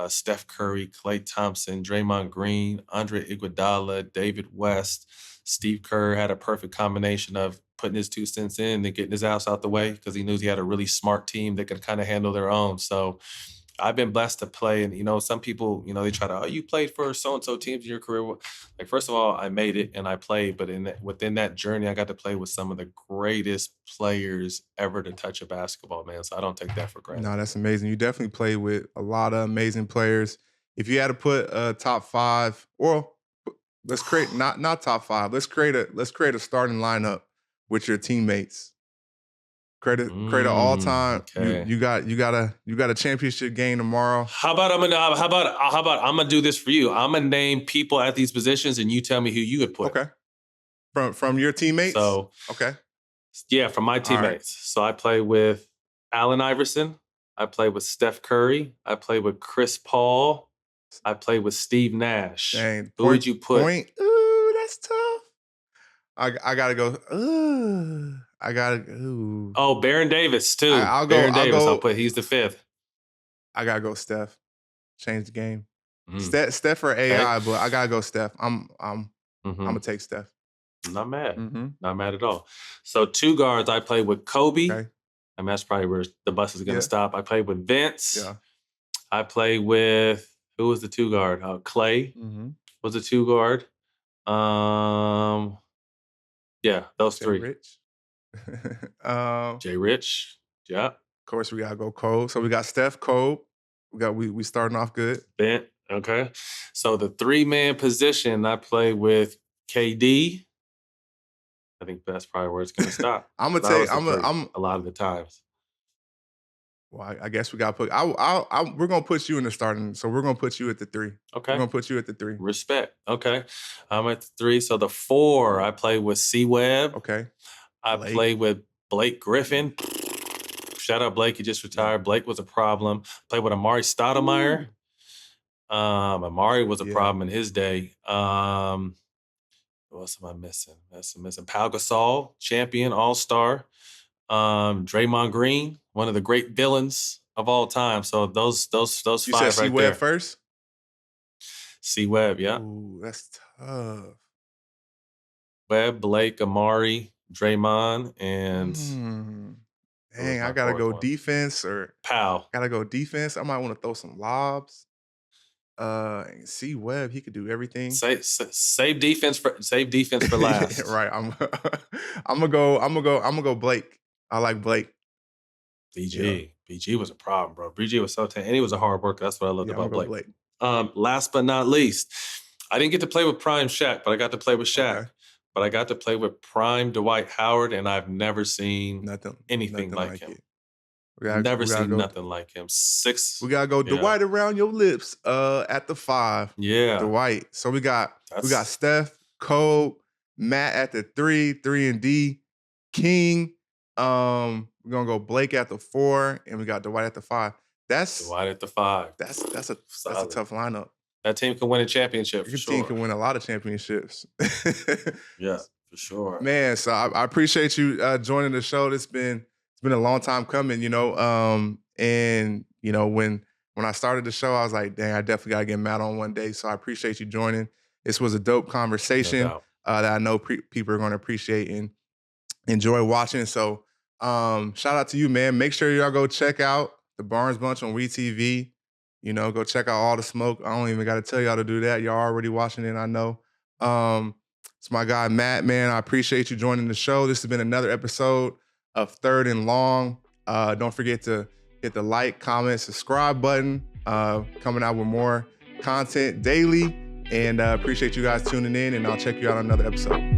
Steph Curry, Klay Thompson, Draymond Green, Andre Iguodala, David West, Steve Kerr had a perfect combination of putting his 2 cents in and getting his ass out the way because he knew he had a really smart team that could kind of handle their own. So I've been blessed to play. And, some people, they try to, oh, you played for so-and-so teams in your career. Like, first of all, I made it and I played, but within that journey, I got to play with some of the greatest players ever to touch a basketball, man. So I don't take that for granted. No, that's amazing. You definitely played with a lot of amazing players. If you had to put a top five, or let's create not top five. Let's create a starting lineup with your teammates. Create an all time. Okay. You got a championship game tomorrow. How about I'm gonna do this for you? I'm gonna name people at these positions, and you tell me who you would put. Okay. From your teammates. So okay. Yeah, from my teammates. Right. So I play with Allen Iverson. I play with Steph Curry. I play with Chris Paul. I play with Steve Nash. Dang, who would you put? Ooh, that's tough. I gotta go. I gotta. Ooh. Oh, Baron Davis too. Baron Davis. I'll put. He's the fifth. I gotta go Steph. Change the game. Steph or AI, okay. But I gotta go Steph. I'm gonna take Steph. Not mad. Not mad at all. So 2 guards. I play with Kobe. Okay. I mean, that's probably where the bus is gonna stop. I played with Vince. Yeah. I play with who was the 2 guard? Clay was the 2 guard. Yeah, those Jay 3. Rich. Jay Rich. Yeah. Of course, we gotta go Kobe. So we got Steph, Kobe. We starting off good. Bent. Okay. So the 3-man position, I play with KD. I think that's probably where it's gonna stop. I'm a lot of the times. Well, I guess we got to put. We're gonna put you in the starting. So we're gonna put you at the 3. Okay. We're gonna put you at the 3. Respect. Okay. I'm at the 3. So the 4, I play with C Webb. Okay. I play with Blake Griffin. Shout out Blake. He just retired. Blake was a problem. Played with Amari Stoudemire. Amari was a problem in his day. What else am I missing? Pau Gasol, champion, all-star. Draymond Green, one of the great villains of all time. So those 5 right there. You said C Webb first? C Webb, yeah. Ooh, that's tough. Webb, Blake, Amari, Draymond, and dang, I gotta go defense or Pau. Gotta go defense. I might want to throw some lobs. C Webb, he could do everything. Save defense for last. Right. I'm gonna go Blake. I like Blake. BG. Yeah. BG was a problem, bro. BG was so talented. And he was a hard worker. That's what I loved about Blake. Last but not least, I didn't get to play with Prime Shaq, but I got to play with Shaq. Okay. But I got to play with Prime Dwight Howard, and I've never seen anything like him. Never seen nothing like him. 6. We gotta go Dwight around your lips. At the 5. Yeah, Dwight. So we got Steph, Kobe, Matt at the 3 and D, King. We're gonna go Blake at the 4, and we got Dwight at the 5. That's Dwight at the 5. That's a tough lineup. That team can win a championship. Your team can win a lot of championships. Yeah, for sure. Man, so I appreciate you joining the show. It's been a long time coming, and when I started the show, I was like, dang, I definitely gotta get Matt on one day. So I appreciate you joining. This was a dope conversation that I know people are gonna appreciate and enjoy watching. So shout out to you, man. Make sure y'all go check out the Barnes Bunch on WeTV. Go check out All the Smoke. I don't even got to tell y'all to do that. Y'all already watching it, I know. It's my guy, Matt, man. I appreciate you joining the show. This has been another episode of Third and Long. Don't forget to hit the like, comment, subscribe button. Coming out with more content daily. And appreciate you guys tuning in, and I'll check you out on another episode.